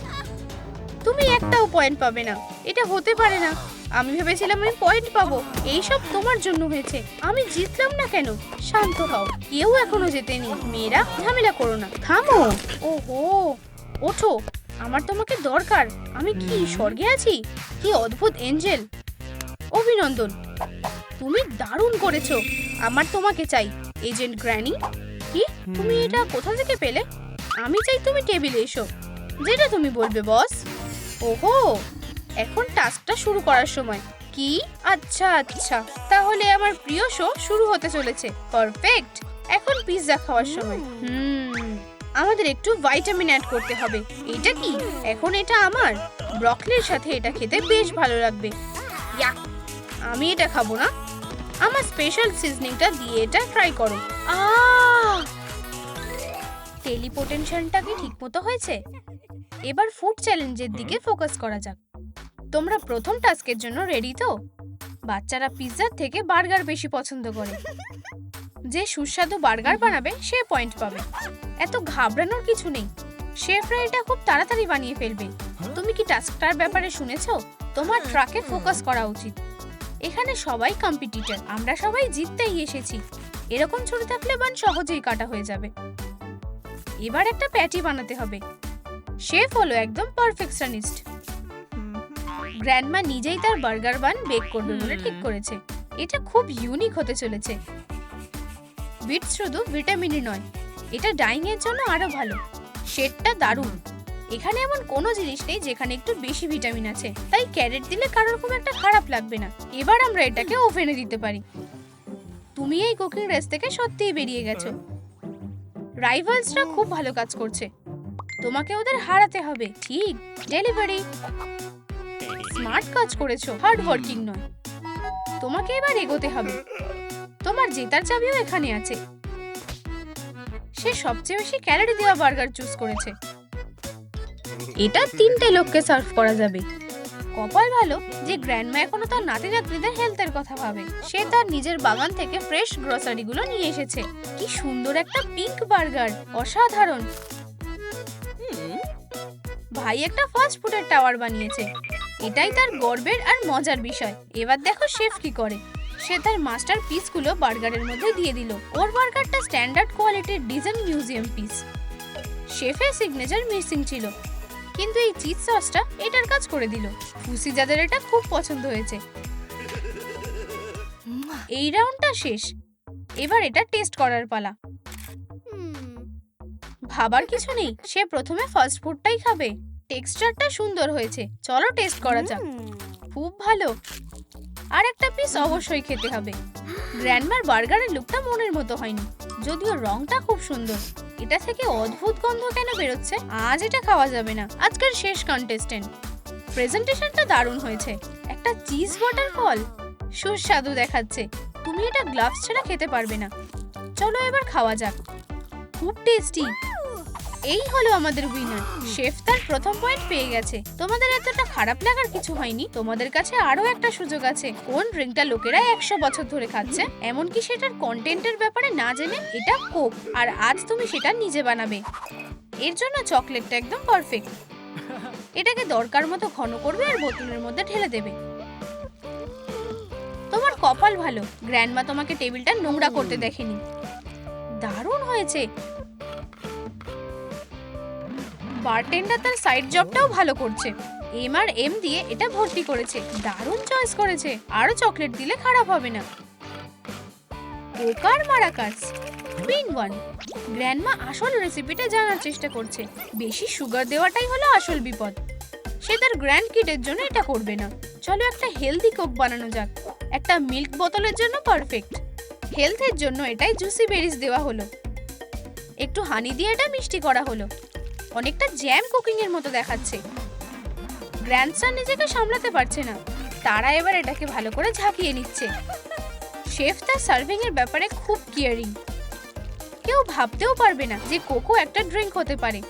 তুমি একটাও পয়েন্ট পাবে না। এটা হতে পারে না। আমি ভেবেছিলাম আমি পয়েন্ট পাবো। এই সব তোমার জন্য হয়েছে। আমি জিতলাম না কেন? শান্ত হও। কেউ এখনো জেতেনি। মেয়েরা, ঝামেলা করো না। থামো। ওহো, ওঠো। আমার তোমাকে দরকার। আমি কি স্বর্গে আছি? কি অদ্ভুত এঞ্জেল। অভিনন্দন, তুমি দারুণ করেছো। আমার তোমাকে চাই, এজেন্ট গ্র্যানি। কি? তুমি এটা কোথা থেকে পেলে? আমি চাই তুমি টেবিলে এসো। যেটা তুমি বলবে বস। ওহো, এখন টাস্কটা শুরু করার সময়। কি? আচ্ছা আচ্ছা, তাহলে আমার প্রিয় শো শুরু হতে চলেছে। পারফেক্ট। এখন পিৎজা খাওয়ার সময়। আমাদের একটু ভিটামিন অ্যাড করতে হবে। এটা কি? এখন এটা আমার। ব্রকলির সাথে এটা খেতে বেশ ভালো লাগবে। ইয়াক, আমি এটা খাবো না। আমার স্পেশাল সিজনিংটা দিয়ে এটা ট্রাই করো। টেলিপোটেনশনটা কি ঠিকমতো হয়েছে? এবার ফুড চ্যালেঞ্জের দিকে ফোকাস করা যাক। তোমরা প্রথম টাস্কের জন্য রেডি তো? বাচ্চারা পিৎজার থেকে বার্গার বেশি পছন্দ করে। যে সুস্বাদু বার্গার বানাবে সে পয়েন্ট পাবে। এত ঘাবড়ানোর কিছু নেই। শেফরা এটা খুব তাড়াতাড়ি বানিয়ে ফেলবে। তুমি কি টাস্কটার ব্যাপারে শুনেছো? তোমার ট্রাকে ফোকাস করা উচিত। এখানে সবাই কম্পিটিটর। আমরা সবাই জিততেই এসেছি। এরকম ছোট থাকলে বান সহজেই কাটা হয়ে যাবে। এবার একটা প্যাটি বানাতে হবে। শেফ হলো একদম পারফেকশনিস্ট। গ্র্যান্ডমা নিজেই তার বার্গার বান বেক করবে বলে ঠিক করেছে। এটা খুব ইউনিক হতে চলেছে। বিটস শুধু ভিটামিনই নয়, এটা ডাইং এর জন্য আরো ভালো। শেডটা দারুণ। এখানে এমন কোনো জিনিস নেই যেখানে একটু বেশি ভিটামিন আছে, তাই ক্যারেট দিলে কারোর খুব একটা খারাপ লাগবে না। এবার আমরা এটাকে ওভেনে দিতে পারি। তুমি এই কুকিং রেস থেকে সত্যিই বেরিয়ে গেছো। রাইভালসরা খুব ভালো কাজ করছে, তোমাকে ওদের হারাতে হবে। ঠিক, ডেলিভারি। স্মার্ট কাজ করেছো, হার্ড ওয়ার্কিং নয়। তোমাকে এবার এগোতে হবে। তোমার জেতার চাবিও এখানে আছে। সে সবচেয়ে বেশি ক্যালোরি দেওয়া বার্গার চুজ করেছে। এটা 3টে লোককে সার্ভ করা যাবে। কপাল ভালো যে গ্র্যান্ডমা এখনো তার নাতি নাতনিদের হেলথের কথা ভাবে। সে তার নিজের বাগান থেকে ফ্রেশ গ্রোসারি গুলো নিয়ে এসেছে। কি সুন্দর একটা পিঙ্ক বার্গার, অসাধারণ। ভাই একটা ফাস্ট ফুডের টাওয়ার বানিয়েছে। এটাই তার গর্বের আর মজার বিষয়। এবার দেখো শেফ কি করে। সে তার মাস্টার পিসগুলো বার্গারের মধ্যে দিয়ে দিল। ওর বার্গারটা স্ট্যান্ডার্ড কোয়ালিটির ডিজাইন মিউজিয়াম পিস। শেফের সিগনেচার মিসিং ছিল, কিন্তু এই চিজ সসটা এটার কাজ করে দিল। ফুসি যাদের এটা খুব পছন্দ হয়েছে। এই রাউন্ডটা শেষ, এবার এটা টেস্ট করার পালা। ভাবার কিছু নেই, সে প্রথমে ফাস্ট ফুডটাই খাবে। টেক্সচারটা সুন্দর হয়েছে, চলো টেস্ট করা যাক। খুব ভালো, আর একটা পিস অবশ্যই খেতে হবে। গ্র্যান্ডমার বার্গারের লুকটা মনের মতো হয়নি, যদিও রংটা খুব সুন্দর। এটা থেকে অদ্ভুত গন্ধ কেন বেরোচ্ছে? আজ এটা খাওয়া যাবে না। আজকের শেষ কন্টেস্টেন্ট। প্রেজেন্টেশনটা দারুণ হয়েছে। একটা চিজ ওয়াটারফল, সুস্বাদু দেখাচ্ছে। তুমি এটা গ্লাভস ছাড়া খেতে পারবে না। চলো এবার খাওয়া যাক। খুব টেস্টি। এই হলো আমাদের উইনার। শেফ তার প্রথম পয়েন্ট পেয়ে গেছে। তোমাদের এতটা খারাপ লাগার কিছু হয়নি। তোমাদের কাছে আরো একটা সুযোগ আছে। কোন ড্রিঙ্কটা লোকেরা 100 বছর ধরে খাচ্ছে, এমনকি সেটার কন্টেন্টের ব্যাপারে না জেনে। এটা কোক, আর আজ তুমি সেটা নিজে বানাবে। এর জন্য চকলেটটা একদম পারফেক্ট। এটাকে দরকার মতো ঘন করবে আর বোতলের মধ্যে ঢেলে দেবে। তোমার কপাল ভালো, গ্র্যান্ডমা তোমাকে টেবিলটা নোংরা করতে দেখেনি। দারুণ হয়েছে। বারটেন্ডার তার সাইড জবটাও ভালো করছে। এম আর এম দিয়ে এটা ভর্তি করেছে। দারুণ চয়েস করেছে। আরো চকলেট দিলে খারাপ হবে না। কোকার মারাকাস 3-1। গ্র্যান্ডমা আসল রেসিপিটা জানার চেষ্টা করছে। বেশি সুগার দেওয়াটাই হলো আসল বিপদ। সে তার গ্র্যান্ড কিডের জন্য এটা করবে না। চলো একটা হেলদি কোক বানানো যাক। একটা মিল্ক বোতলের জন্য পারফেক্ট। হেলথের জন্য এটাই জুসি বেরিজ দেওয়া হলো। একটু হানি দিয়ে এটা মিষ্টি করা হলো। অনেকটা জ্যাম কুকিং এর মতো দেখাচ্ছে। গ্র্যান্ডসন নিজেকে সামলাতে পারছে না। তারা এবার এটাকে ভালো করে ঝাঁকিয়ে নিচ্ছে। শেফ তার সার্ভিং এর ব্যাপারে খুব কেয়ারিং। কেউ ভাবতেও পারবে না যে কোকো একটা ড্রিঙ্ক হতে পারে।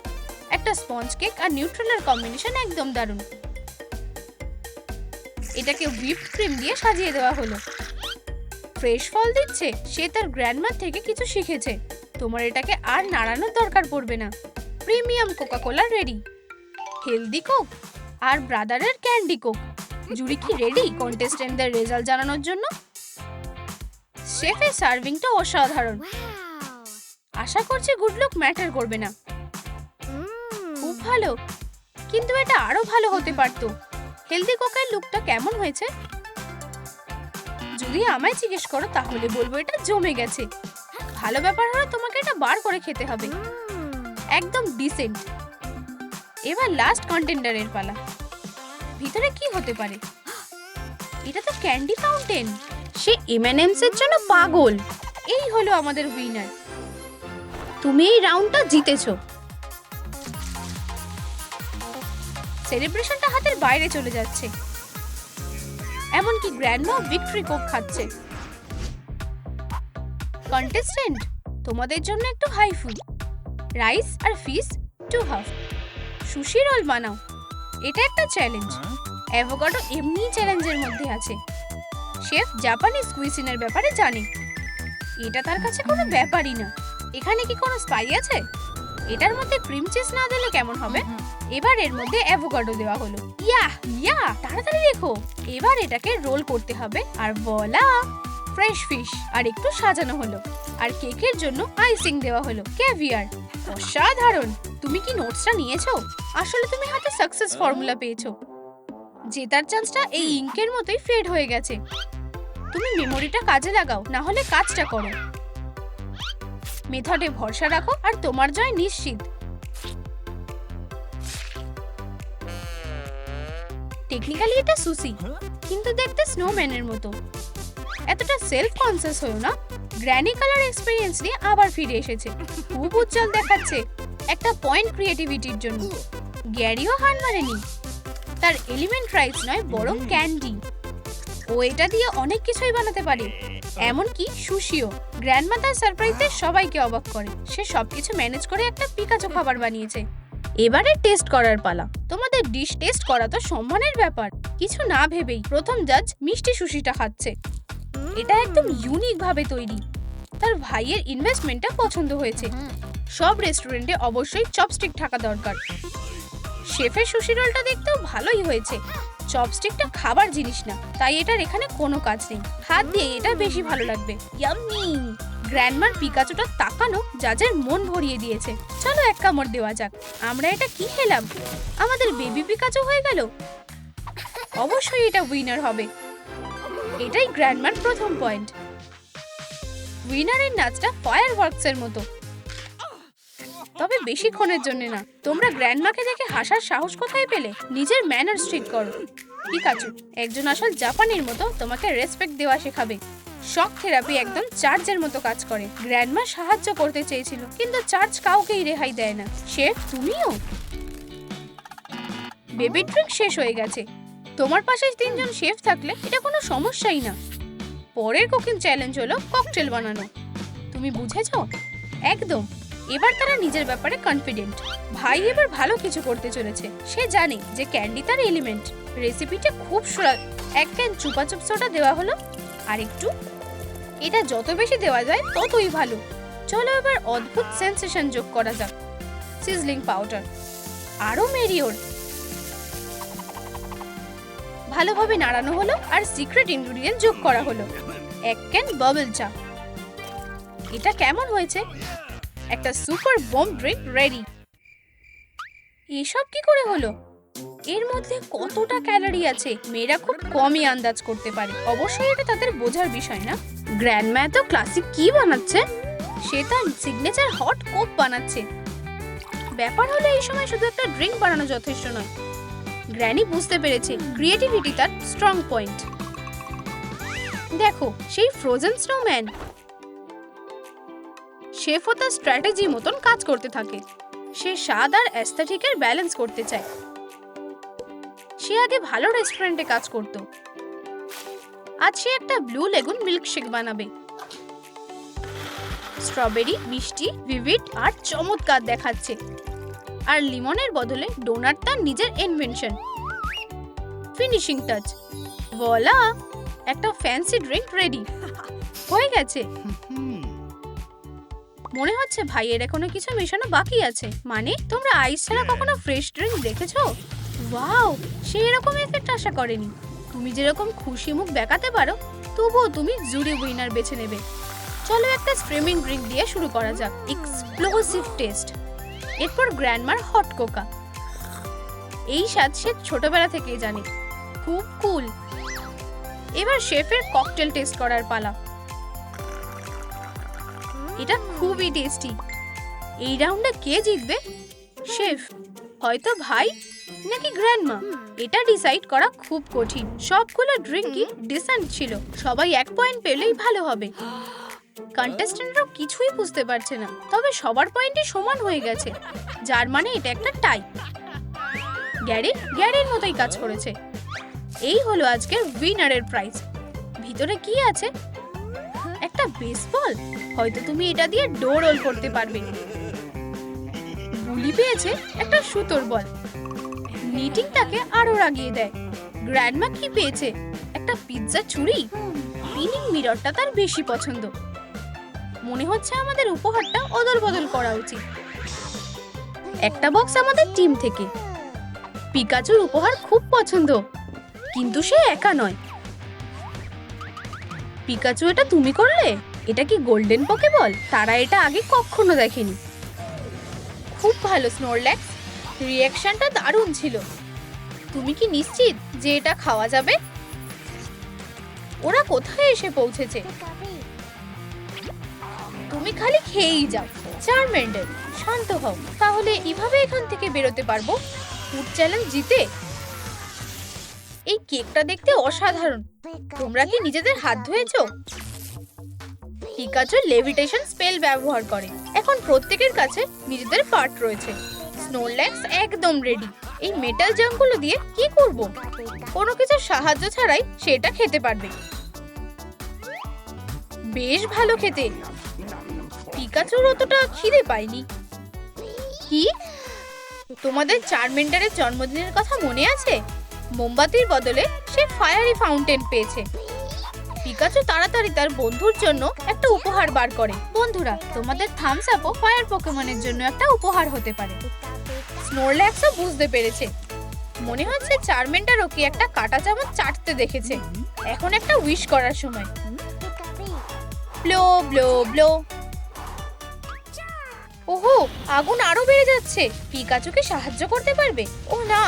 একটা স্পঞ্জ কেক আর নিউট্রেলার কম্বিনেশন একদম দারুণ। এটাকে হুইপড ক্রিম দিয়ে সাজিয়ে দেওয়া হলো। ফ্রেশ ফল দিচ্ছে। সে তার গ্র্যান্ডমার থেকে কিছু শিখেছে। তোমার এটাকে আর নাড়ানোর দরকার পড়বে না। Premium coca cola ready. Healthy coke আর ব্রাদারের ক্যান্ডি কোক। জুরি কি রেডি কন্টেস্টেন্টদের রেজাল্ট জানানোর জন্য? শেফের সার্ভিংটা অসাধারণ। আশা করছি গুড লুক ম্যাটার করবে না। খুব ভালো, কিন্তু এটা আরো ভালো হতে পারতো। হেলদি কোকের লুকটা কেমন হয়েছে? যদি আমায় জিজ্ঞেস করো তাহলে বলবো এটা জমে গেছে। ভালো ব্যাপার হলো তোমাকে এটা বার করে খেতে হবে। একদম ডিসেন্ট। এবার লাস্ট কন্টেন্ডারের পালা। ভিতরে কি হতে পারে? এটা তো ক্যান্ডি ফাউন্টেন। সে M&M's এর জন্য পাগল। এই হলো আমাদের উইনার। তুমি এই রাউন্ডটা জিতেছো। সেলিব্রেশনটা হাতের বাইরে চলে যাচ্ছে। এমনকি গ্র্যান্ডমা ভিক্টরি কোক খাচ্ছে। কন্টেস্টেন্ট, তোমাদের জন্য একটু হাই ফুড। রাইস আর ফিশ 2 হাফ। সুশি রোল বানাও। এটা একটা চ্যালেঞ্জ। অ্যাভোকাডো এমনি চ্যালেঞ্জের মধ্যে আছে। শেফ জাপানিজ কুইজিনের ব্যাপারে জানে। এটা তার কাছে কোনো ব্যাপারই না। এখানে কি কোনো স্পাই আছে? এটার মধ্যে ক্রিম চিজ না দিলে কেমন হবে? এবার এর মধ্যে অ্যাভোকাডো দেওয়া হলো। ইয়া তাড়াতাড়ি দেখো। এবার এটাকে রোল করতে হবে আর ভোলা, ফ্রেশ ফিশ আর একটু সাজানো হলো। আর কেকের জন্য আইসিং দেওয়া হলো ক্যাভিয়ার। অসাধারণ। তুমি কি নোটসটা নিয়েছো? আসলে তুমি হাতে সাকসেস ফর্মুলা পেয়েছো। জেতার চান্সটা এই ইঙ্কের মতোই ফেড হয়ে গেছে। তুমি মেমোরিটা কাজে লাগাও, না হলে কাজটা করো। মেথডে ভরসা রাখো আর তোমার জয় নিশ্চিত। টেকনিক্যালি এটা সুসি, কিন্তু দেখতে স্নোম্যানের মতো। এতটা সেলফ কনসিয়াস হয়েও না। গ্র্যানি কালার এক্সপেরিয়েন্স নিয়ে আবার ফিরে এসেছে। খুব উজ্জ্বল দেখাচ্ছে, একটা পয়েন্ট ক্রিয়েটিভিটির জন্য। গ্যারিও হার মানেনি, তার এলিমেন্ট রাইস নয় বরং ক্যান্ডি। ও এটা দিয়ে অনেক কিছুই বানাতে পারে, এমনকি সুশিও। গ্র্যান্ডমা তার সারপ্রাইজে সবাইকে অবাক করে। সে সবকিছু ম্যানেজ করে একটা পিকাচো খাবার বানিয়েছে। এবারে টেস্ট করার পালা। তোমাদের ডিশ টেস্ট করা তো সম্মানের ব্যাপার। কিছু না ভেবেই প্রথম জাজ মিষ্টি সুশিটা খাচ্ছে। এটা একদম ইউনিক ভাবে তৈরি। তার ভাইয়ের ইনভেস্টমেন্টটা পছন্দ হয়েছে। সব রেস্টুরেন্টে অবশ্যই চপস্টিক থাকা দরকার। শেফের সুশি রোলটা দেখতেও ভালোই হয়েছে। চপস্টিকটা খাবার জিনিস না, তাই এটার এখানে কোনো কাজ নেই। হাত দিয়ে এটা বেশি ভালো লাগবে। ইয়াম্মি! গ্র্যান্ডমার পিকাচোটা তাকানো জাজের মন ভরিয়ে দিয়েছে। চলো এক কামড় দেওয়া যাক। আমরা এটা কি খেলাম? আমাদের বেবি পিকাচো হয়ে গেল। অবশ্যই এটা উইনার হবে। এটাই গ্র্যান্ডমার প্রথম পয়েন্ট। উইনারের নাচটা ফায়ার ওয়ার্কসের মতো, তবে বেশিক্ষণের জন্য না। তোমরা গ্র্যান্ডমাকে দেখে হাসার সাহস কোথায় পেলে? নিজের ম্যানার্স ঠিক করো। পিকাচু একজন আসল জাপানির মতো তোমাকে রেসপেক্ট দেওয়া শেখাবে। শক থেরাপি একদম চার্জের মতো কাজ করে। গ্র্যান্ডমা সাহায্য করতে চেয়েছিল, কিন্তু চার্জ কাউকেই রেহাই দেয় না। শেফ তুমিও? বেবি ড্রিঙ্ক শেষ হয়ে গেছে। তোমার পাশে 3 জন শেফ থাকলে এটা কোনো সমস্যাই না। পরের কুকিং চ্যালেঞ্জ হলো ককটেল বানানো। তুমি বুঝেছো? একদম। এবার তারা নিজের ব্যাপারে কনফিডেন্ট। ভাই এবার ভালো কিছু করতে চলেছে। সে জানে যে ক্যান্ডি তার এলিমেন্ট। রেসিপিটা খুব সহজ। 1 ক্যান চুপা চুপ সোডা দেওয়া হলো, আর একটু। এটা যত বেশি দেওয়া যায় ততই ভালো। চলো এবার অদ্ভুত সেন্সেশন যোগ করা যাক। সিজলিং পাউডার, আরো মেরিওর। ভালোভাবে নাড়ানো হলো আর সিক্রেট ইনগ্রেডিয়েন্ট যোগ করা হলো। 1 ক্যান বাবল চা। এটা কেমন হয়েছে? একটা সুপার বম ড্রিঙ্ক রেডি। এসব কি করে হলো? এর মধ্যে কতটা ক্যালোরি আছে মেয়েরা খুব কমই আন্দাজ করতে পারে। অবশ্যই এটা তাদের বোঝার বিষয় না। গ্র্যান্ডমা তো ক্লাসিক কি বানাচ্ছে? সে তার সিগনেচার হট কোক বানাচ্ছে। ব্যাপার হলো এই সময় শুধু একটা ড্রিঙ্ক বানানো যথেষ্ট নয়। গ্র্যানি বুঝতে পেরেছে ক্রিয়েটিভিটি তার স্ট্রং পয়েন্ট। দেখো সেই ফ্রোজেন স্নোম্যান। শেফও তার স্ট্র্যাটেজি মতন কাজ করতে থাকে। সে স্বাদ আর অ্যাস্থেটিকের ব্যালেন্স করতে চায়। সে আগে ভালো রেস্টুরেন্টে কাজ করত। আজ সে একটা ব্লু লেগুন মিল্কশেক বানাবে। স্ট্রবেরি, মিষ্টি, ভিভিড আর চমৎকার দেখাচ্ছে। আর লিমনের বদলে ডোনাট তার নিজের ইনভেনশন। ফিনিশিং টাচ, ভোলা! একটা ফ্যান্সি ড্রিঙ্ক রেডি হয়ে গেছে। মনে হচ্ছে ভাইয়ের এখনো কিছু মেশানো বাকি আছে। মানে তোমরা আইস ছাড়া কখনো ফ্রেশ ড্রিঙ্ক দেখেছো? ওয়াও, সে এরকম এফেক্ট আশা করেনি। তুমি যেরকম খুশি মুখ দেখাতে পারো, তবুও তুমি জুরি উইনার বেছে নেবে। চলো একটা স্ট্রিমিং ড্রিঙ্ক দিয়ে শুরু করা যাক। Explosive test. এরপর গ্র্যান্ডমার হট কোকা। এই স্বাদ সে ছোটবেলা থেকেই জানে। খুব কুল। এবার শেফের ককটেল টেস্ট করার পালা। এটা খুবই টেস্টি। এই রাউন্ডে কে জিতবে? শেফ, হয়তো ভাই নাকি গ্র্যান্ডমা? এটা ডিসাইড করা খুব কঠিন। সবগুলো ড্রিঙ্কই ডিসেন্ট ছিল। সবাই 1 পয়েন্ট পেলেই ভালো হবে। কন্টেস্ট্যান্টরাও কিছুই বুঝতে পারছে না, তবে সবার পয়েন্টই সমান হয়ে গেছে, যার মানে এটা একটা টাই। গ্যারির মতোই কাজ করেছে। এই হলো আজকের উইনারের প্রাইজ। ভিতরে কি আছে? একটা বেসবল। হয়তো তুমি এটা দিয়ে ডো রোল করতে পারবে। বুলি পেয়েছে একটা সুতোর বল। নিটিংটাকে আরো রাগিয়ে দেয়। গ্র্যান্ডমা কি পেয়েছে? একটা পিৎজা ছুরি। স্পিনিং মিররটা তার বেশি পছন্দ। মনে হচ্ছে আমাদের উপহারটা অদল বদল করা উচিত। একটা বক্স আমাদের টিম থেকে। পিকাচুর উপহার খুব পছন্দ, কিন্তু সে একা নয়। পিকাচু, এটা তুমি করলে? এটা কি গোল্ডেন পোকেবল? তারা এটা আগে কখনো দেখেনি। খুব ভালো স্নোরল্যাক্স, রিঅ্যাকশনটা দারুণ ছিল। তুমি কি নিশ্চিত যে এটা খাওয়া যাবে? ওরা কোথায় এসে পৌঁছেছে? তুমি খালি খেয়েই যাও। চারমেন্ডার, শান্ত হও। তাহলে কিভাবে এখান থেকে বেরোতে পারবো? ফুড চ্যালেঞ্জ জিতে? এই কেকটা দেখতে অসাধারণ। তোমরা কি নিজেদের হাত ধুয়েছো? পিকাচু লেভিটেশন স্পেল ব্যবহার করে। এখন প্রত্যেকের কাছে নিজেদের পার্ট রয়েছে। স্নোরল্যাক্স একদম রেডি। এই মেটাল জামগুলো দিয়ে কি করব? কোনো কিছু সাহায্য ছাড়াই সেটা খেতে পারবে। বেশ ভালো খেতে। পিকাচুর অতটা খিদে পায়নি। কি? তোমাদের চারমেন্ডারের জন্মদিনের কথা মনে আছে? মোমবাতির বদলে সে ফায়ারি ফাউন্টেন পেয়েছে। পিকাচু তাড়াতাড়ি তার বন্ধুর জন্য একটা উপহার বার করে। বন্ধুরা, তোমাদের থামস আপও ফায়ার পোকেমনের জন্য একটা উপহার হতে পারে। স্নোরল্যাক্সও বুঝতে পেরেছে। মনে হচ্ছে চারমেন্ডারও কি একটা কাঁটা চামচ চাটতে দেখেছে। এখন একটা উইশ করার সময়। Blow blow blow. ওহো, আগুন আরো বেড়ে যাচ্ছে। পিকাচুকে সাহায্য করতে পারবে? ও না,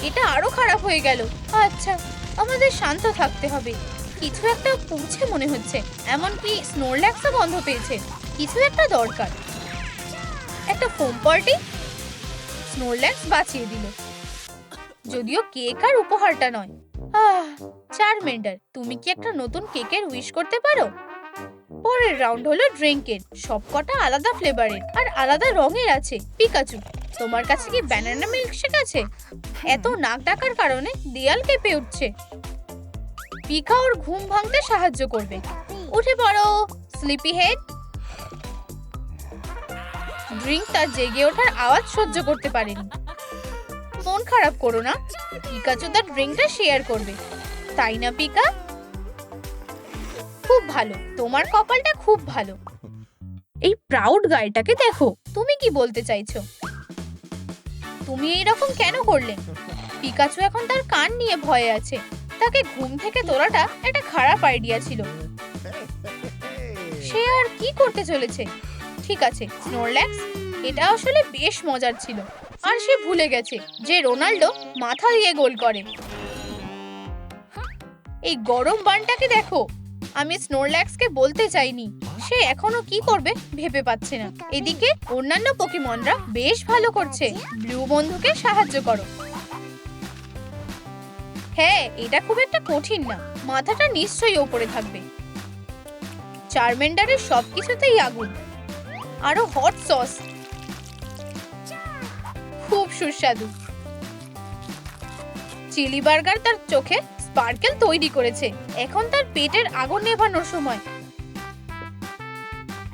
এটা আরো খারাপ হয়ে গেল। আচ্ছা, আমাদের শান্ত থাকতে হবে। কিছু একটা পুড়ছে মনে হচ্ছে। এমনকি স্নোরল্যাক্সও গন্ধ পেয়েছে। কিছু একটা দরকার। একটা ফোম পার্টি? স্নোরল্যাক্স বাঁচিয়ে দিল। যদিও কেক আর উপহারটা নয়। চারমেন্ডার, তুমি কি একটা নতুন কেকের উইশ করতে পারো? পরের রাউন্ড হলো ড্রিঙ্কের। সবকটা আলাদা ফ্লেভারের আর আলাদা রঙের আছে। পিকাচু, তোমার কাছে কি ব্যানানা মিল্কশেক আছে? এত নাক ডাকার কারণে দেয়াল কেঁপে উঠছে। পিকা ওর ঘুম ভাঙতে সাহায্য করবে। উঠে পড়ো, স্লিপি হেড। ড্রিঙ্ক তার জেগে ওঠার আওয়াজ সহ্য করতে পারেনি। মন খারাপ করো না, পিকাচু তার ড্রিঙ্কটা শেয়ার করবে। তাই না পিকা? খুব ভালো, তোমার কপালটা খুব ভালো। এই প্রাউড গাইটাকে দেখো। তুমি কি বলতে চাইছো? তুমি এইরকম কেন করলে? পিকাচু এখন তার কান নিয়ে ভয়ে আছে। তাকে ঘুম থেকে তোলাটা একটা খারাপ আইডিয়া ছিল। সে আর কি করতে চলেছে? ঠিক আছে স্নোরল্যাক্স, এটা আসলে বেশ মজার ছিল। আর সে ভুলে গেছে যে রোনাল্ডো মাথা দিয়ে গোল করে। এই গরম বানটাকে দেখো। আমি স্নোরল্যাক্সকে বলতে চাইনি। সে এখনো কি করবে ভেবে পাচ্ছে না। এদিকে অন্যান্য পোকেমনরা বেশ ভালো করছে। ব্লু বন্ধুকে সাহায্য করো। হ্যাঁ, এটা খুব একটা কঠিন না। মাথাটা নিশ্চয়ই ওপরে থাকবে। চারমেন্ডারের সবকিছুতেই আগুন। আরো হট সস। খুব সুস্বাদু। চিলি বার্গার তার চোখে স্পার্কেল তৈরি করেছে। এখন তার পেটের আগুন নেভানোর সময়।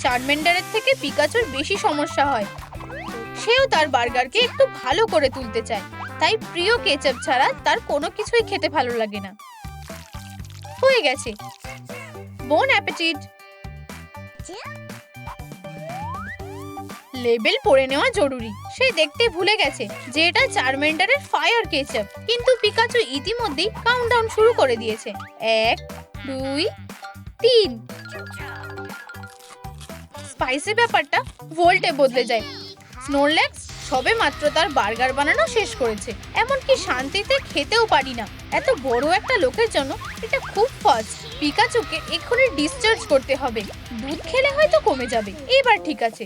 চারমেন্ডারের থেকে পিকাচুর বেশি সমস্যা হয়। সেও তার বার্গারকে একটু ভালো করে তুলতে চায়। তাই প্রিয় কেচাপ ছাড়া তার কোনো কিছুই খেতে ভালো লাগে না। হয়ে গেছে। বোন অ্যাপেটিট। লেবেল পড়ে নেওয়া জরুরি। সে দেখতে ভুলে গেছে যে এটা চারমেন্ডারের ফায়ার কেচাপ। কিন্তু পিকাচু ইতিমধ্যেই কাউন্টডাউন শুরু করে দিয়েছে। 1, 2, 3। স্পাইসি ব্যাপারটা ভোল্টে বদলে যায়। স্নোরল্যাক্স সবে মাত্র তার বার্গার বানানো শেষ করেছে। এমনকি শান্তিতে খেতেও পারি না। এত বড় একটা লোকের জন্য এটা খুব ফাস্ট। পিকাচুকে এক্ষুনি ডিসচার্জ করতে হবে। দুধ খেলে হয়তো কমে যাবে। এবার ঠিক আছে।